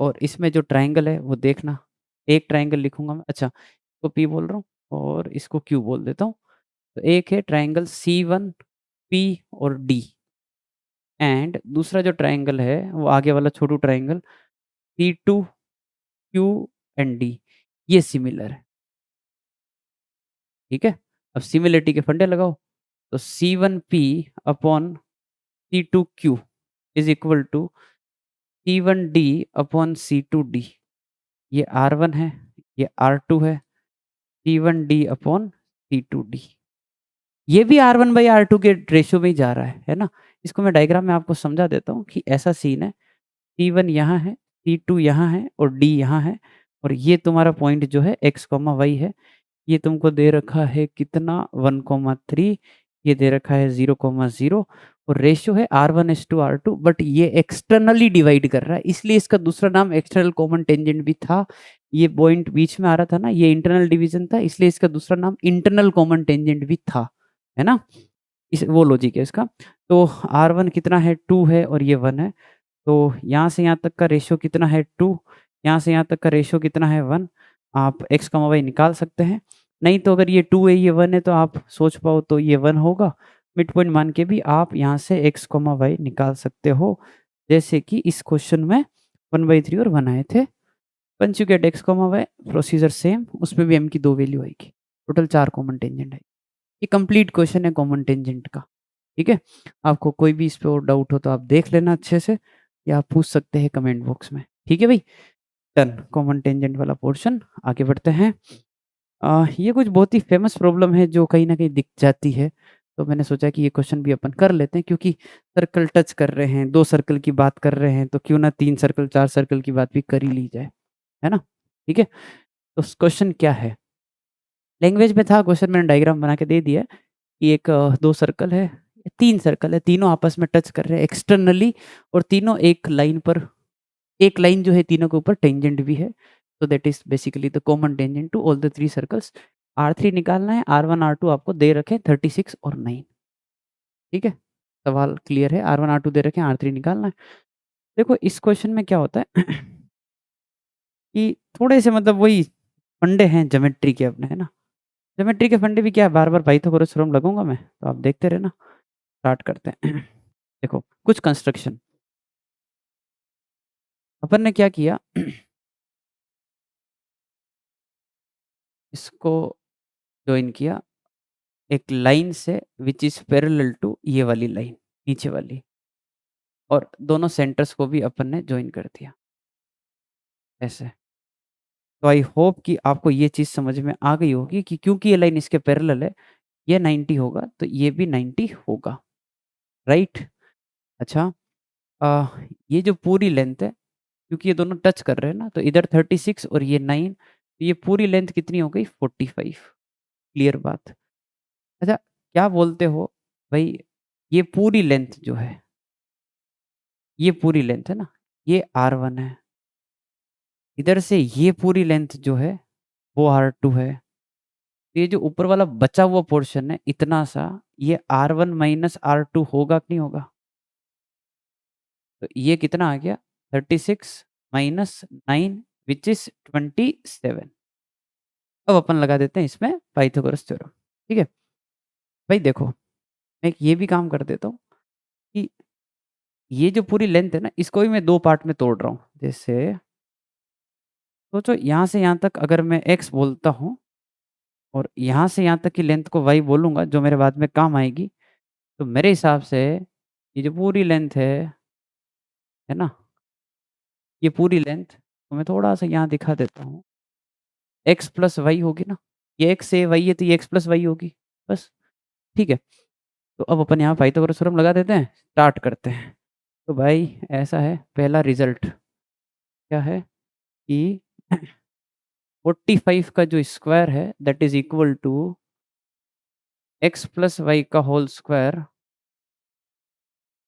और इसमें जो ट्रायंगल है वो देखना, एक ट्रायंगल लिखूंगा मैं, अच्छा इसको P बोल रहा हूँ और इसको Q बोल देता हूँ। तो एक है ट्रायंगल C1 P और D, एंड दूसरा जो ट्रायंगल है वो आगे वाला छोटू triangle C2 Q and D, ये सिमिलर है, ठीक है। अब सिमिलरिटी के फंडे लगाओ, तो C1P upon C2Q is equal to C1D upon C2D। ये R1 है, ये R2 है, C1D अपॉन C2D। ये भी R1/R2 के रेशियो में ही जा रहा है ना। इसको मैं डायग्राम में आपको समझा देता हूँ कि ऐसा सीन है, C1 यहाँ है, C2 यहाँ है और D यहाँ है, और ये तुम्हारा पॉइंट जो है x, y है। ये तुमको दे रखा है कितना? 1,3, ये दे रखा है 0,0, और रेशियो है R1:R2, बट ये एक्सटर्नली डिवाइड कर रहा है, इसलिए इसका दूसरा नाम एक्सटर्नल कॉमन टेंजेंट भी था। ये पॉइंट बीच में आ रहा था ना, ये इंटरनल डिवीजन था, इसलिए इसका दूसरा नाम इंटरनल कॉमन टेंजेंट भी था, है ना। इस वो लॉजिक है इसका। तो R1 कितना है? 2 है और ये 1 है, तो यहाँ से यहाँ तक का रेशियो कितना है? 2, यहाँ से यहाँ तक का रेशियो कितना है? 1। आप x, y निकाल सकते हैं, नहीं तो अगर ये 2 है ये 1 है तो आप सोच पाओ तो ये 1 होगा। मिड पॉइंट मान के भी आप यहाँ से x, y निकाल सकते हो, जैसे कि इस क्वेश्चन में 1/3 और 1 आए थे। Once you get x, y, procedure same, उसमें भी m की 2 वैल्यू आएगी, टोटल 4 कॉमन टेंजेंट है। ये कंप्लीट क्वेश्चन है कॉमन टेंजेंट का, ठीक है? आपको कोई भी इस पे और डाउट हो तो आप देख लेना अच्छे से या आप पूछ सकते हैं कमेंट बॉक्स में। ठीक है भई? डन, कॉमन टेंजेंट वाला पोर्शन आगे बढ़ते हैं। ये कुछ बहुत ही फ़ेमस प्रॉब्लम है जो कहीं न कहीं दिख जाती है, तो मैंने सोचा कि ये क्वेश्चन भी अपन कर लेते हैं क्योंकि सर्कल टच कर रहे हैं, 2 सर्कल की बात कर रहे हैं, तो क्यों ना 3 सर्कल, 4 सर्कल की बात भी कर ही ली जाए, है ना? ठीक है? तो क्वेश्चन क्या है? लैंग्वेज में था क्वेश्चन मैंने डायग्राम बना के दे दिया है कि 2 सर्कल है, 3 सर्कल है, तीनों आपस में टच कर रहे हैं एक्सटर्नली और तीनों एक लाइन जो है तीनों के ऊपर टेंजेंट भी है। तो that is basically the common tangent to all the 3 circles. R3 निकालना है, R1, R2 आपको दे रखे हैं 36 और 9। ठीक है? सवाल क्लियर है, R1, R2 दे रखे हैं, R3 निकालना है। देखो इस क्वेश्चन में क्या होता है कि थोड़े से मतलब वही फंडे हैं ज्योमेट्री के अपने, है ना? ज्योमेट्री के फंडे भी क्या है बार-बार पाइथागोरस थ्योरम लगाऊँगा मैं, तो आप देखते रहना। स्टार्ट करते हैं। देखो कुछ कंस्ट्रक्शन अपन ने क्या किया इसको जॉइन किया एक लाइन से व्हिच इज़ पैरेलल टू ये वाली लाइन, नीचे वाली और दोनों सेंटर्स को भी अपन ने जॉइन कर दिया, ऐसे। तो आई होप कि आपको ये चीज़ समझ में आ गई होगी कि क्योंकि ये लाइन इसके पैरेलल है, ये 90 होगा, तो ये भी 90 होगा, राइट? अच्छा ये जो पूरी लेंथ है, क्योंकि ये दोनों टच कर रहे हैं ना, तो इधर 36 और ये 9, तो ये पूरी लेंथ कितनी हो गई? 45, क्लियर बात। अच्छा, क्या बोलते हो भई ये पूरी लेंथ जो है, ये पूरी लेंथ है ना, ये R1 है। इधर से ये पूरी लेंथ जो है, वो R2 है। ये जो ऊपर वाला बचा हुआ पोर्शन है इतना सा, ये R1 माइनस R2 होगा कि नहीं होगा? तो ये कितना आ गया? 36 माइनस 9 व्हिच इज़ 27। अब अपन लगा देते हैं इसमें पाइथागोरस थ्योरम, ठीक है? भाई देखो, मैं एक ये भी काम कर देता हूँ कि ये जो पूरी लेंथ है ना, इसको भी मैं 2 पार्ट में तोड़ रहा हूँ। जैसे सोचो यहाँ से यहाँ तक अगर मैं x बोलता हूँ और यहाँ से यहाँ तक की लेंथ को y बोलूँगा जो मेरे बाद में काम आएगी, तो मेरे हिसाब से ये जो पूरी लेंथ है ना? ये पूरी लेंथ तो मैं थोड़ा-सा यहाँ दिखा देता हूँ, x प्लस y होगी ना? ये x है, y है तो ये x प्लस y होगी, बस, ठीक है? तो अब अपन यहाँ पाइथागोरस थ्योरम लगा देते हैं, स्टार्ट करते हैं। तो भाई ऐसा है, पहला रिज़ल्ट क्या है कि 45 का जो स्क्वायर है that is equal to x plus y का होल स्क्वायर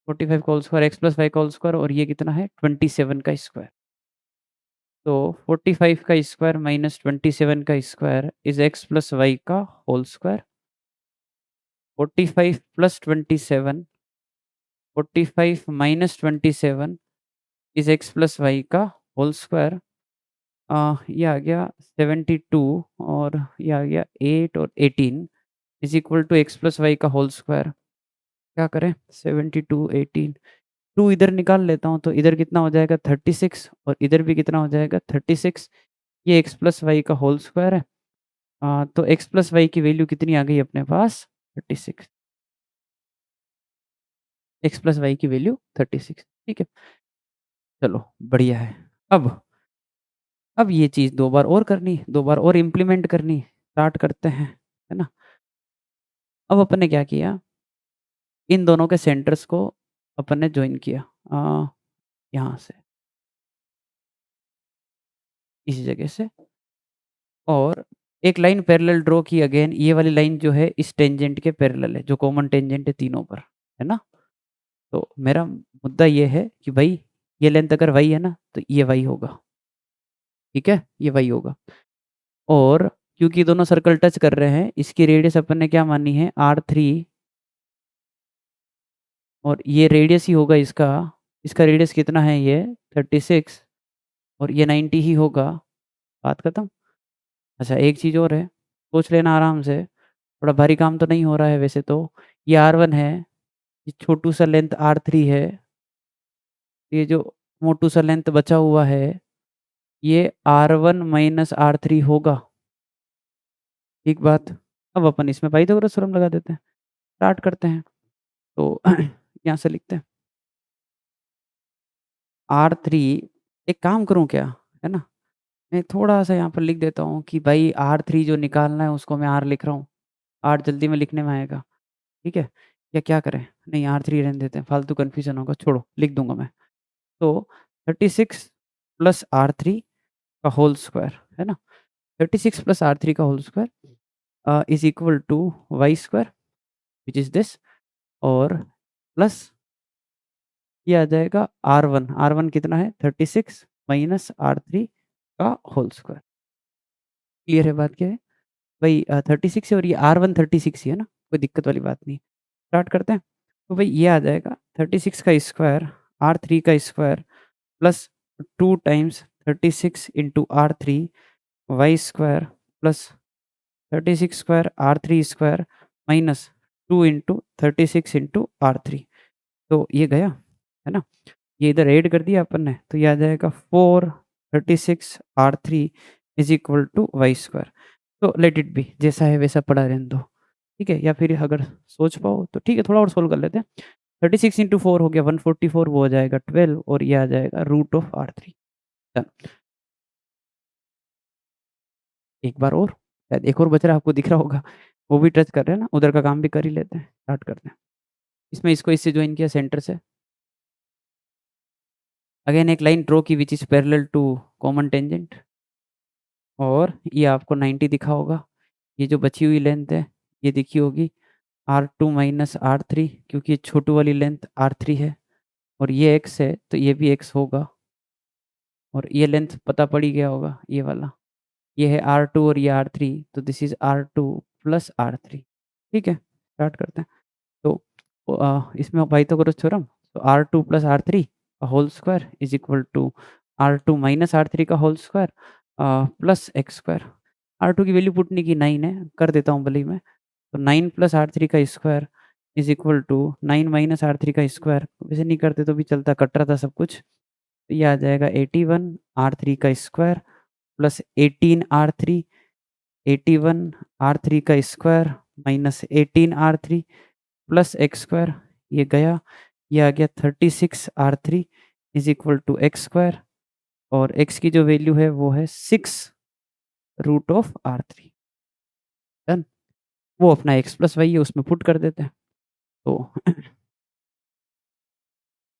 45 का whole square x plus y का होल स्क्वायर और ये कितना है 27 का स्क्वायर। तो 45 का स्क्वायर माइनस 27 का square is x plus y का whole square. 45 plus 27 45 minus 27 is x plus y का होल स्क्वायर। ये आ गया 72 और ये आ गया 8 और 18 is equal to x plus y का होल स्क्वायर। क्या करें 72, 18 2 इधर निकाल लेता हूँ तो इधर कितना हो जाएगा 36 और इधर भी कितना हो जाएगा 36। ये x प्लस वाई का होल स्क्वायर है। तो x प्लस वाई की वैल्यू कितनी आ गई अपने पास 36। x प्लस वाई की वैल्यू 36, ठीक है। चलो बढ़िया है। अब ये चीज़ 2 बार और करनी, 2 बार और इम्प्लीमेंट करनी, स्टार्ट करते हैं, है ना? अब अपन ने क्या किया, इन दोनों के सेंटर्स को अपन ने जॉइन किया यहाँ से, इस जगह से और एक लाइन पैरेलल ड्रॉ की अगेन ये वाली लाइन जो है इस टेंजेंट के पैरेलल है, जो कॉमन टेंजेंट है तीनों पर, है ना? तो मेरा मुद्दा ये है कि भाई ये लेंथ अगर y है ना, तो ये y होगा, ठीक है? ये y होगा और क्योंकि दोनों सर्कल टच कर रहे हैं, इसकी रेडियस अपन ने क्या मानी है R3 और ये रेडियस ही होगा इसका, इसका रेडियस कितना है ये 36 और ये 90 ही होगा, बात खत्म। अच्छा एक चीज़ और है, सोच लेना आराम से, थोड़ा भारी काम तो नहीं हो रहा है वैसे तो। ये R1 है, ये छोटू सा लेंथ R3 है, ये जो मोटू सा लेंथ बचा हुआ है, ये R1 माइनस R3 होगा, ठीक बात। अब अपन इसमें पाइथागोरस थ्योरम लगा देते हैं, स्टार्ट करते हैं। तो यहाँ से लिखते हैं R3। एक काम करूँ क्या? है ना? मैं थोड़ा-सा यहाँ पर लिख देता हूँ कि भाई R3 जो निकालना है उसको मैं R लिख रहा हूँ। R जल्दी में लिखने में आएगा, ठीक है? या क्या करें? नहीं R3 रहने देते हैं, फालतू कन्फ्यूज़न होगा, छोड़ो लिख दूँगा मैं। तो 36 प्लस R3 का होल स्क्वायर, है ना? 36 प्लस R3 का whole square is equal to y square which is this और प्लस ये आ जाएगा R1। R1 कितना है? 36 माइनस R3 का होल स्क्वायर। क्लियर है बात क्या है? वही 36 है और ये R1 36 ही है ना, कोई दिक्कत वाली बात नहीं है। स्टार्ट करते हैं? तो भई ये आ जाएगा 36 का स्क्वायर, R3 का square plus 2 times 36 into R3 y square plus 36 square R3 square minus 2 into 36 into R3। तो ये गया, है ना? ये इधर ऐड कर दिया अपन ने, तो ये आ जाएगा 4 36 R3 is equal to y square. तो लेट इट बी, जैसा है वैसा पड़ा रहने दो, ठीक है? या फिर अगर सोच पाओ तो ठीक है, थोड़ा और सोल्व कर लेते हैं। 36 इंटू 4 हो गया 144, वो हो जाएगा 12 और ये आ जाएगा रूट ऑफ R3। डन। एक बार और, शायद एक और बच रहा है, आपको दिख रहा होगा, वो भी टच कर रहे हैं ना, उधर का काम भी कर ही लेते हैं। स्टार्ट करते हैं। इसमें इसको इससे जॉइन किया सेंटर से। अगेन एक लाइन ड्रॉ की which is parallel to common tangent और ये आपको 90 दिखा होगा। ये जो बची हुई लेंथ है, ये दिखी होगी R2 माइनस R3 क्योंकि ये छोटू वाली लेंथ R3 है और ये x है, तो ये भी x होगा और ये लेंथ पता पड़ ही गया होगा, ये वाला। ये है R2 और ये R3, तो this is R2 plus R3, ठीक है? स्टार्ट करते हैं। तो इसमें पाइथागोरस थ्योरम, तो R2 प्लस R3 का whole square is equal to R2 minus R3 का whole square plus x square. R2 की वैल्यू पुट नहीं की, 9 है, कर देता हूँ भले ही मैं। तो 9 प्लस R3 का square is equal to 9 minus R3 का स्क्वायर। वैसे नहीं करते तो भी चलता, कट रहा था सब कुछ। तो ये आ जाएगा 81 R3 का स्क्वायर प्लस 18 R3, 81 R3 का square minus 18 R3 plus x square. ये गया, ये आ गया 36 R3 is equal to x square और x की जो वैल्यू है वो है 6 रूट ऑफ R3। डन। वो अपना x प्लस वाई है, उसमें पुट कर देते हैं। तो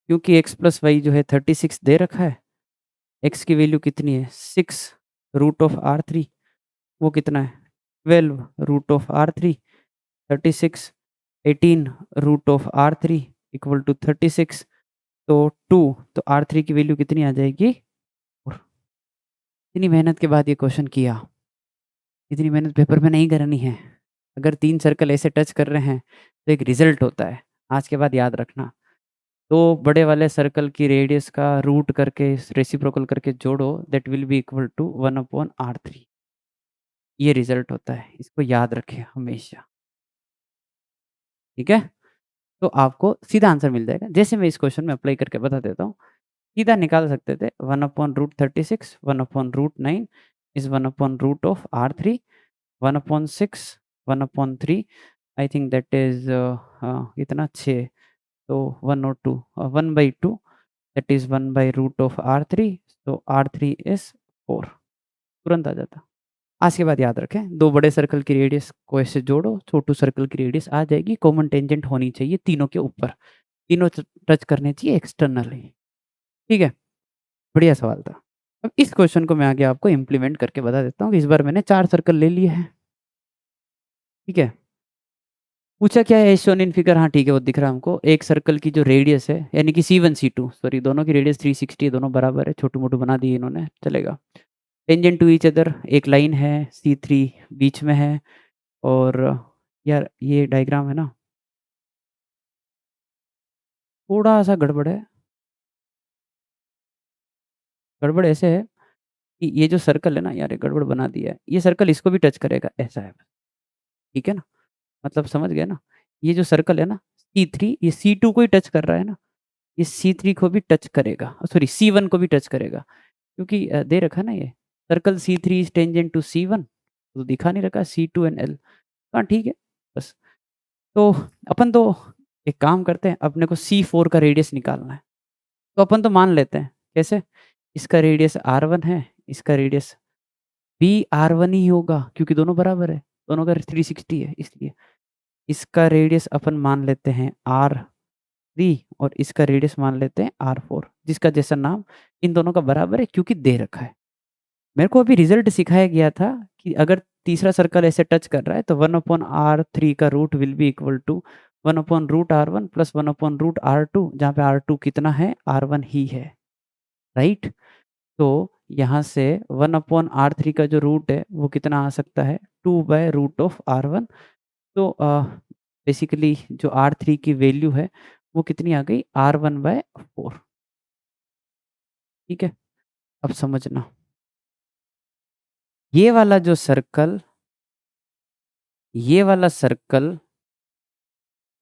क्योंकि x प्लस वाई जो है 36 दे रखा है, x की वैल्यू कितनी है 6 रूट ऑफ R3, वो कितना है 12 root of R3, 36 18 root of R3 equal to 36, तो 2, तो R3 की वैल्यू कितनी आ जाएगी? और इतनी मेहनत के बाद ये क्वेश्चन किया, इतनी मेहनत पेपर में नहीं करनी है। अगर 3 सर्कल ऐसे टच कर रहे हैं तो एक रिजल्ट होता है, आज के बाद याद रखना। तो बड़े वाले सर्कल की रेडियस का रूट करके रेसिप्रोकल करके जोड़ो, that will be equal to 1/R3। ये रिजल्ट होता है, इसको याद रखें हमेशा, ठीक है? तो आपको सीधा आंसर मिल जाएगा। जैसे मैं इस क्वेश्चन में अप्लाई करके बता देता हूँ, सीधा निकाल सकते थे 1/√36, 1/√9 इज़ 1/रूट of R3, 1/6, 1/3 I think that is कितना 6, तो 1 और 2 1/2 दैट इज़ 1/रूट ऑफ R3, तो R3 इज़ 4, तुरंत आ जाता। आज के बाद याद रखें, 2 बड़े सर्कल की रेडियस को ऐसे जोड़ो, छोटू सर्कल की रेडियस आ जाएगी, कॉमन टेंजेंट होनी चाहिए तीनों के ऊपर, तीनों टच करने चाहिए एक्सटर्नली, ठीक है? बढ़िया सवाल था। अब इस क्वेश्चन को मैं आगे आपको इम्प्लीमेंट करके बता देता हूँ कि इस बार मैंने 4 सर्कल ले लिए हैं, ठीक है? पूछा क्या है एज़ शोन इन फिगर, हाँ ठीक है, वो दिख रहा है हमको। एक सर्कल की जो रेडियस है, यानी कि C1 C2 सॉरी, दोनों की रेडियस 360 है, दोनों बराबर है, छोटू-मोटू बना दिए इन्होंने, चलेगा। टेंजेंट टू ईच अदर, एक लाइन है, C3 बीच में है और यार ये डायग्राम है ना, थोड़ा-सा गड़बड़ है। गड़बड़ ऐसे है कि ये जो सर्कल है ना यार, ये गड़बड़ बना दिया है। ये सर्कल इसको भी टच करेगा, ऐसा है, ठीक है ना? मतलब समझ गए ना? ये जो सर्कल है ना C3, ये C2 को ही टच कर रहा है ना, ये C3 को भी टच करेगा, सॉरी C1 को भी टच करेगा, क्योंकि दे रखा है ना ये, circle C3 is tangent to C1, तो दिखा नहीं रखा C2 एंड L। हाँ, ठीक है, बस। तो अपन तो एक काम करते हैं, अपने को C4 का रेडियस निकालना है। तो अपन तो मान लेते हैं, कैसे? इसका रेडियस R1 है, इसका रेडियस भी R1 ही होगा क्योंकि दोनों बराबर है, दोनों का 360 है इसलिए। इसका रेडियस अपन मान लेते हैं R3 और इसका रेडियस मान लेते हैं R4, जिसका जैसा नाम इन दोनों का बराबर है क्योंकि दे रखा है। मेरे को अभी रिजल्ट सिखाया गया था कि अगर तीसरा सर्कल ऐसे टच कर रहा है तो 1/R3 का root will be equal to 1/√R1 plus 1/√R2, जहाँ पे R2 कितना है? R1 ही है, राइट? तो यहाँ से 1/R3 का जो रूट है वो कितना आ सकता है? 2/√R1। तो बेसिकली जो R3 की वैल्यू है वो कितनी आ गई? R1/4। ठीक है? अब समझना, ये वाला जो सर्कल, ये वाला सर्कल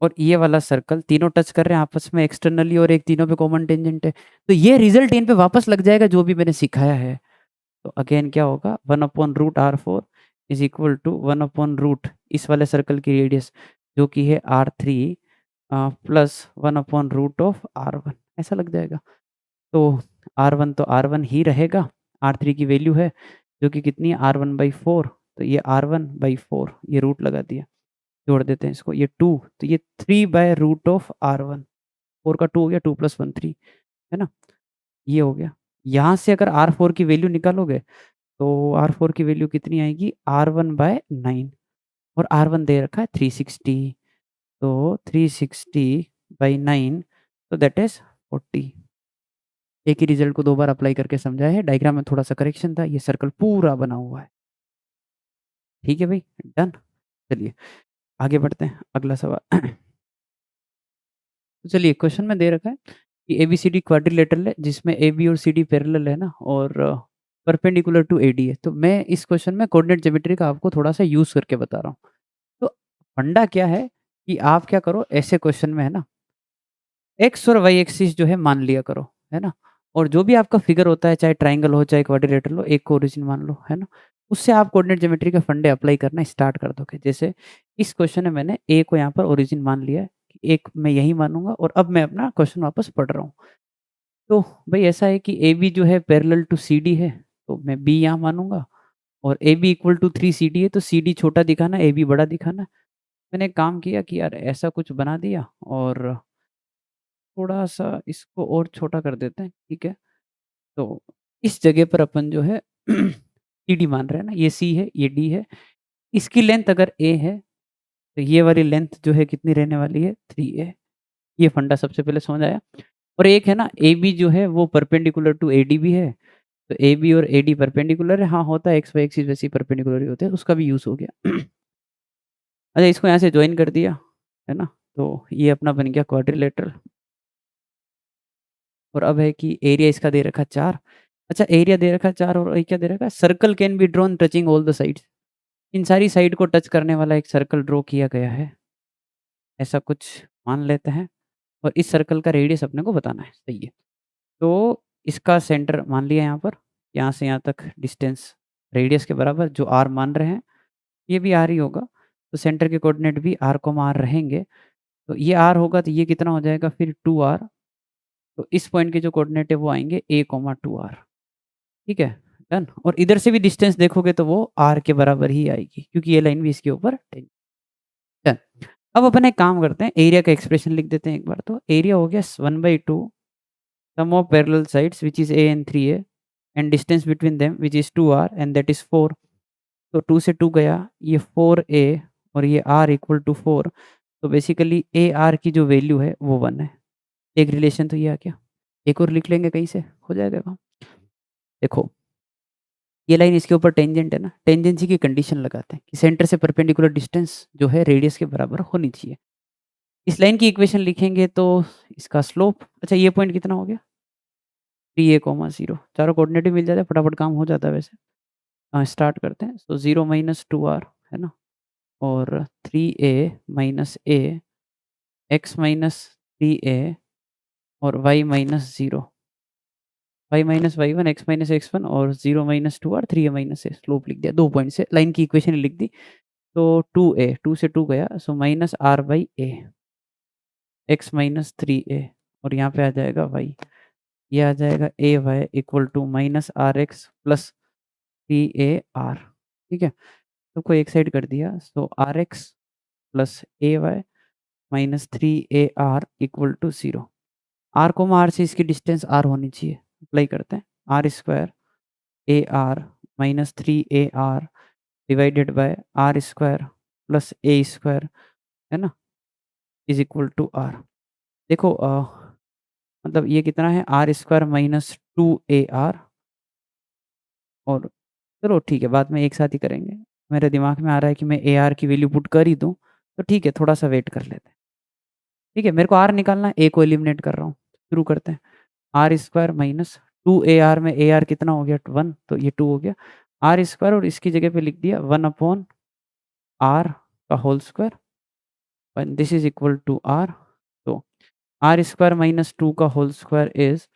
और ये वाला सर्कल तीनों टच कर रहे हैं आपस में एक्सटर्नली और एक तीनों पे कॉमन टेंजेंट है। तो ये रिजल्ट इन पे वापस लग जाएगा जो भी मैंने सिखाया है। तो अगेन क्या होगा? 1/√R4 इज इक्वल टू 1/रूट इस वाले सर्कल की रेडियस जो कि है R3 प्लस 1/√R1, ऐसा लग जाएगा। तो R1 तो R1 ही रहेगा, R3 की वैल्यू है जो कि कितनी है? R1/4। तो ये R1/4 ये रूट लगा दिया, जोड़ देते हैं इसको, ये 2 तो ये 3/√R1, 4 का 2 हो गया, 2 + 1 3, है ना? ये हो गया। यहाँ से अगर R4 की वैल्यू निकालोगे तो R4 की वैल्यू कितनी आएगी? R1/9 और R1 दे रखा है 360, तो 360/9 तो दैट इज़ 40। एक ही रिजल्ट को 2 बार अप्लाई करके समझाया है, डायग्राम में थोड़ा-सा करेक्शन था, ये सर्कल पूरा बना हुआ है। ठीक है भाई, डन? चलिए आगे बढ़ते हैं, अगला सवाल। तो चलिए क्वेश्चन में दे रखा है कि एबीसीडी क्वाड्रिलेटरल है जिसमें एबी और सीडी पैरेलल है ना, और परपेंडिकुलर टू एडी है। तो मैं इस क्वेश्चन में कोऑर्डिनेट ज्योमेट्री का आपको थोड़ा-सा यूज़ करके बता रहा हूँ। तो फंडा क्या है कि आप क्या करो, ऐसे क्वेश्चन में है ना, एक्स और वाई एक्सिस जो है मान लिया करो, है ना? और जो भी आपका फिगर होता है, चाहे ट्रायंगल हो, चाहे क्वाड्रिलेटरल हो, एक को ओरिजिन मान लो, है ना? उससे आप कोऑर्डिनेट ज्योमेट्री के फंडे अप्लाई करना स्टार्ट कर दोगे। जैसे इस क्वेश्चन में मैंने ए को यहाँ पर ओरिजिन मान लिया है, कि एक मैं यही मानूँगा और अब मैं अपना क्वेश्चन वापस पढ़ रहा हूँ। तो भई ऐसा है कि एबी जो है पैरेलल टू सीडी है, तो मैं बी यहाँ मानूँगा और एबी इक्वल टू 3 सीडी है, तो सीडी छोटा दिखाना, एबी बड़ा दिखाना। मैंने एक काम किया कि यार ऐसा कुछ बना दिया और थोड़ा-सा इसको और छोटा कर देते हैं, ठीक है? तो इस जगह पर अपन जो है सीडी मान रहे हैं ना, ये सी है, ये डी है। इसकी लेंथ अगर ए है, तो ये वाली लेंथ जो है कितनी रहने वाली है? 3a। ये फंडा सबसे पहले समझ आया। और एक है ना, एबी जो है वो परपेंडिकुलर टू एडी भी है। तो एबी और एडी परपेंडिकुलर है। हाँ, होता है एक्स वाई एक्सिस वैसे ही परपेंडिकुलर ही होते हैं, उसका भी यूज़ हो गया। अच्छा, इसको यहाँ से जॉइन कर दिया, है ना? तो ये अपना बन गया क्वाड्रिलेटरल। और अब है कि एरिया इसका दे रखा 4। अच्छा, एरिया दे रखा 4 और ये क्या दे रखा है? Circle can be drawn touching all the sides. इन सारी साइड को टच करने वाला एक सर्कल ड्रॉ किया गया है। ऐसा कुछ मान लेते हैं और इस सर्कल का रेडियस अपने को बताना है, सही है। तो इसका सेंटर मान लिया यहाँ पर, यहाँ से यहाँ तक डिस्टेंस रेडियस के बराबर जो r मान रहे हैं, ये भी r ही होगा। तो सेंटर के कोऑर्डिनेट भी r, r रहेंगे। तो ये r होगा तो ये कितना हो जाएगा फिर 2r। तो इस पॉइंट के जो कोऑर्डिनेट है वो आएँगे a, 2r। ठीक है, डन। और इधर से भी डिस्टेंस देखोगे तो वो r के बराबर ही आएगी क्योंकि ये लाइन भी इसके ऊपर डन। अब अपन एक काम करते हैं, एरिया का एक्सप्रेशन लिख देते हैं एक बार। तो एरिया हो गया 1/2 sum of parallel sides which is a and 3a and distance between them which is 2r and that is 4। तो 2 से 2 गया, ये 4a और ये r इक्वल टू 4। तो बेसिकली ए आर की जो वैल्यू है वो 1 है। एक रिलेशन तो ये आ गया। एक और लिख लेंगे कहीं से, हो जाएगा काम। देखो, ये लाइन इसके ऊपर टेंजेंट है ना, टेंजेंसी की कंडीशन लगाते हैं कि सेंटर से परपेंडिकुलर डिस्टेंस जो है रेडियस के बराबर होनी चाहिए। इस लाइन की इक्वेशन लिखेंगे तो इसका स्लोप, अच्छा ये पॉइंट कितना हो गया? 3a, 0। चारों कोऑर्डिनेट भी मिल जाते हैं, फटाफट काम हो जाता है वैसे। स्टार्ट करते हैं। तो 0 - 2r है ना, और 3a - a, x - 3a और y - 0, y - y1, x - x1 और 0 - 2r, 3a - a। स्लोप लिख दिया, 2 पॉइंट से लाइन की इक्वेशन लिख दी। तो 2a, 2 से 2 गया, सो -r/a। x माइनस 3a और यहाँ पे आ जाएगा y, ये आ जाएगा ay equal to minus r x plus 3ar। ठीक है, सबको एक साइड कर दिया, so r x plus a y minus 3ar equal to 0। R को आर से इसकी डिस्टेंस आर होनी चाहिए, अप्लाई करते हैं, r square a r minus 3ar divided by r square plus a square, है ना, इज इक्वल टू आर। देखो मतलब ये कितना है, आर स्क्वायर माइनस 2ar, और चलो ठीक है बाद में एक साथ ही करेंगे, मेरे दिमाग में आ रहा है कि मैं ए आर की वैल्यू पुट कर ही दूँ, तो ठीक है थोड़ा सा वेट कर लेते हैं। ठीक है, मेरे को आर निकालना है, ए को एलिमिनेट कर रहा हूँ, शुरू करते हैं। आर स्क्वायर माइनस 2ar में ए आर कितना हो गया 1, तो ये 2 हो गया, आर स्क्वायर और इसकी जगह पे लिख दिया 1/r का whole square, and this is equal to R. तो आर स्क्वायर माइनस 2 का होल स्क्वायर इज,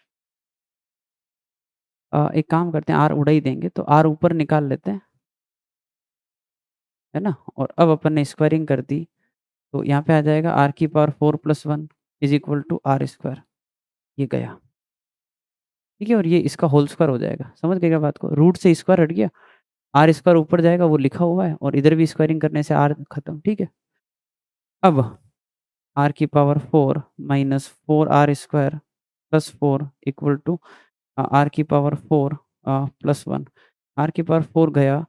एक काम करते हैं, आर उड़ा ही देंगे, तो आर ऊपर निकाल लेते हैं, है ना, और अब अपन ने स्क्वायरिंग कर दी, तो यहाँ पे आ जाएगा आर की power 4 + 1 is equal to are square, ये गया। ठीक है, और ये इसका होल स्क्वायर हो जाएगा, समझ गए क्या बात को, रूट से स्क्वायर हट गया, आर स्क्वायर ऊपर जाएगा, वो लिखा हुआ है, और इधर भी स्क्वायरिंग करने से आर खत्म। ठीक है, अब आर की power 4 minus 4r square plus 4 equal to R की पावर 4 प्लस 1, आर की पावर 4 गया,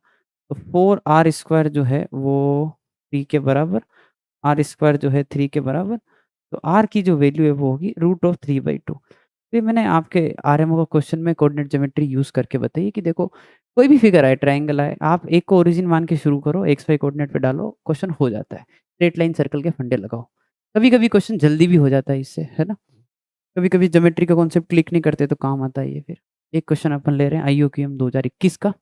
तो 4r स्क्वायर जो है वो 3 के बराबर, आर स्क्वायर जो है 3 के बराबर, तो आर की जो वैल्यू है वो होगी √3/2। ये मैंने आपके आरएमओ का क्वेश्चन में कोऑर्डिनेट ज्योमेट्री यूज़ करके बताई कि देखो कोई भी फिगर आए, ट्रायंगल आए, आप एक को ओरिजिन मान के शुरू करो, एक्स वाई कोऑर्डिनेट पे डालो, क्वेश्चन हो जाता है। स्ट्रेट लाइन सर्कल के फंडे लगाओ, कभी-कभी क्वेश्चन जल्दी भी हो जाता है इससे, है ना? कभी-कभी ज्योमेट्री का कॉन्सेप्ट क्लिक नहीं करते तो काम आता है ये फिर। एक क्वेश्चन अपन ले रहे हैं आईयूक्यूएम 2021 का।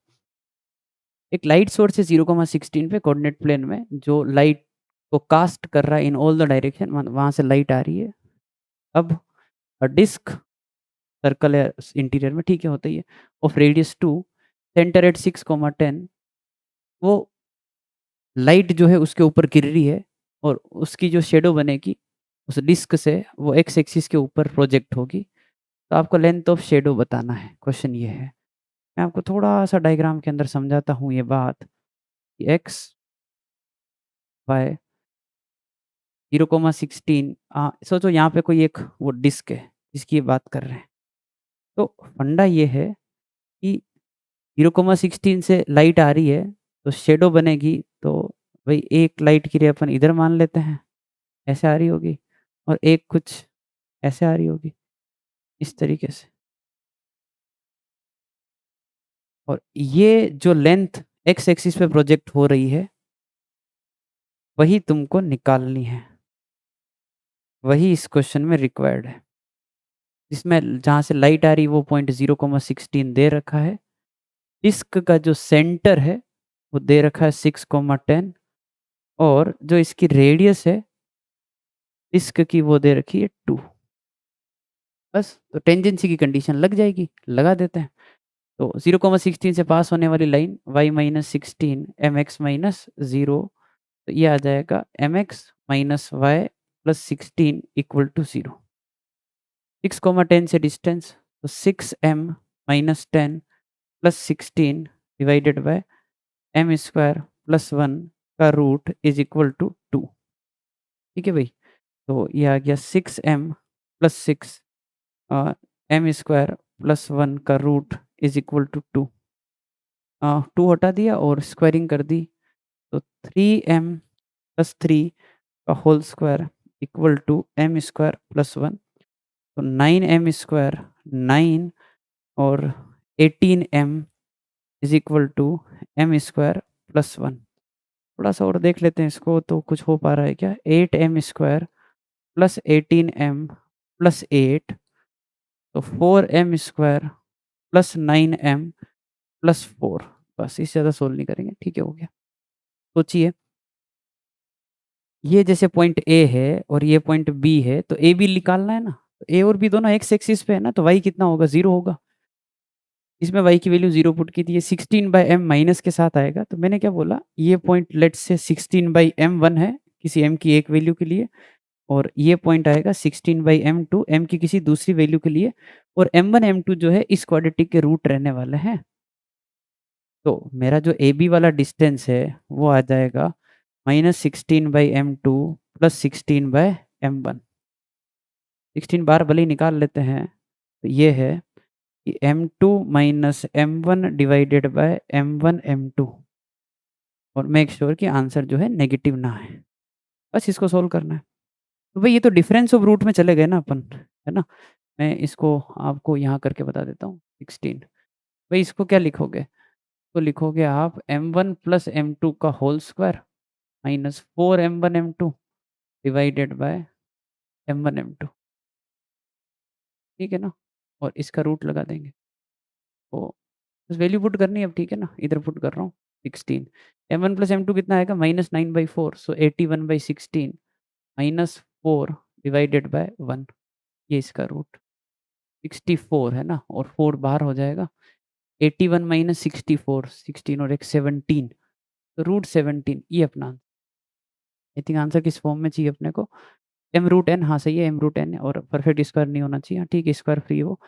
एक लाइट सोर्स है 0,16 पे कोऑर्डिनेट प्लेन में, जो लाइट को कास्ट कर रहा है इन ऑल द डायरेक्शन, वहाँ से लाइट आ रही है। अब अ डिस्क सर्कल है इंटीरियर में, ठीक है, होता ही है, ऑफ रेडियस 2 सेंटर एट 6,10, वो लाइट जो है उसके ऊपर गिर रही है और उसकी जो शेडो बनेगी उस डिस्क से वो एक्स एक्सिस के ऊपर प्रोजेक्ट होगी। तो आपको लेंथ ऑफ शेडो बताना है, क्वेश्चन ये है। मैं आपको थोड़ा सा डायग्राम के अंदर समझाता हूँ ये बात कि एक्स वाई 0,16, सोचो यहाँ पे कोई एक वो डिस्क है जिसकी ये बात कर रहे हैं। तो फंडा ये है कि 0,16 से लाइट आ रही है तो शेडो बनेगी, तो भाई एक लाइट की रे अपन इधर मान लेते हैं, ऐसे आ रही होगी, और एक कुछ ऐसे आ रही होगी, इस तरीके से। और ये जो लेंथ एक्स एक्सिस पे प्रोजेक्ट हो रही है वही तुमको निकालनी है, वही इस क्वेश्चन में रिक्वायर्ड है। इसमें जहाँ से लाइट आ रही है वो पॉइंट 0,16 दे रखा है, डिस्क का जो सेंटर है वो दे रखा है 6,10, और जो इसकी रेडियस है डिस्क की वो दे रखी है 2। बस, तो टेंजेंसी की कंडीशन लग जाएगी, लगा देते हैं। तो 0,16 से पास होने वाली line y minus 16 mx minus 0, तो ये आ जाएगा mx minus Y plus 16 equal to 0। 6,10 से डिस्टेंस, तो 6m minus 10 plus 16 divided by m square plus 1 का रूट इज इक्वल टू 2। ठीक है भाई, तो ये आ गया 6m plus 6 m square plus 1 का रूट इज इक्वल टू 2। 2 हटा दिया और स्क्वायरिंग कर दी, तो 3m प्लस 3 का whole square equal to m square plus 1, तो 9m स्क्वायर 9 और 18m is equal to m square plus 1। थोड़ा सा और देख लेते हैं इसको, तो कुछ हो पा रहा है क्या, 8m square plus 18m plus 8, तो 4m square plus 9m plus 4। बस, इससे ज़्यादा सोल्व नहीं करेंगे, ठीक है, हो गया। सोचिए, ये जैसे पॉइंट ए है और ये पॉइंट बी है, तो ए बी निकालना है ना, तो ए और बी दोनों एक्स एक्सिस पे है ना, तो वाई कितना होगा, 0 होगा। इसमें वाई की वैल्यू 0 पुट की थी, ये 16/m माइनस के साथ आएगा, तो मैंने क्या बोला, ये पॉइंट लेट से 16/m1 है किसी m की एक वैल्यू के लिए, और ये पॉइंट आएगा 16/m2 m की किसी दूसरी वैल्यू के लिए, और m1 m2 जो है इस क्वाड्रेटिक के रूट रहने वाले हैं। तो मेरा जो AB वाला डिस्टेंस है वो आ जाएगा -16/m2 प्लस 16/m1। 16 बार भले ही निकाल लेते हैं, तो ये है कि m2 minus m1 divided by m1 m2, और मेक श्योर कि आंसर जो है नेगेटिव ना है। बस इसको सोल्व करना है। तो भाई ये तो डिफरेंस ऑफ रूट में चले गए ना अपन, है ना? मैं इसको आपको यहाँ करके बता देता हूँ 16। भाई इसको क्या लिखोगे? तो लिखोगे आप m1 प्लस m2 का whole square minus 4m1 m2 divided by m1 m2, ठीक है ना? और इसका रूट लगा देंगे। तो बस वैल्यू पुट करनी है अब, ठीक है ना? इधर पुट कर रहा हूँ 16। m1 प्लस m2 कितना आएगा? -9/4, सो 81/16 माइनस 4 डिवाइडेड बाय 1, ये इसका रूट 64 है ना, और 4 बाहर हो जाएगा। 81 माइनस 64, 16 और एक 17, तो रूट 17, ये अपना आई थिंक आंसर किस फॉर्म में चाहिए अपने को? m√n, हाँ सही है, m√n, और परफेक्ट स्क्वायर नहीं होना चाहिए, ठीक है, स्क्वायर फ्री हो।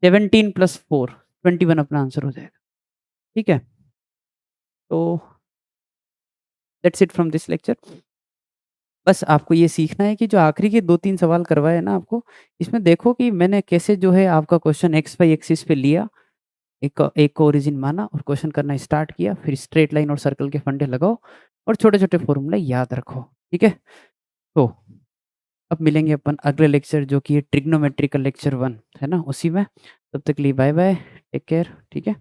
17 प्लस 4 21 अपना आंसर हो जाएगा, ठीक है? तो that's it from this lecture. बस आपको ये सीखना है कि जो आखिरी के 2-3 सवाल करवाए ना आपको, इसमें देखो कि मैंने कैसे जो है आपका क्वेश्चन एक्स वाई एक्सिस पे लिया, एक को ओरिजिन माना और क्वेश्चन करना स्टार्ट किया, फिर स्ट्रेट लाइन और सर्कल के फंडे लगाओ और छोटे-छोटे फॉर्मूले याद रखो, ठीक है? तो अब मिलेंगे अपन अगले लेक्चर, जो कि है ट्रिग्नोमेट्रिकल लेक्चर 1, है ना? उसी में। तब तक के लिए बाय बाय, टेक केयर, ठीक है?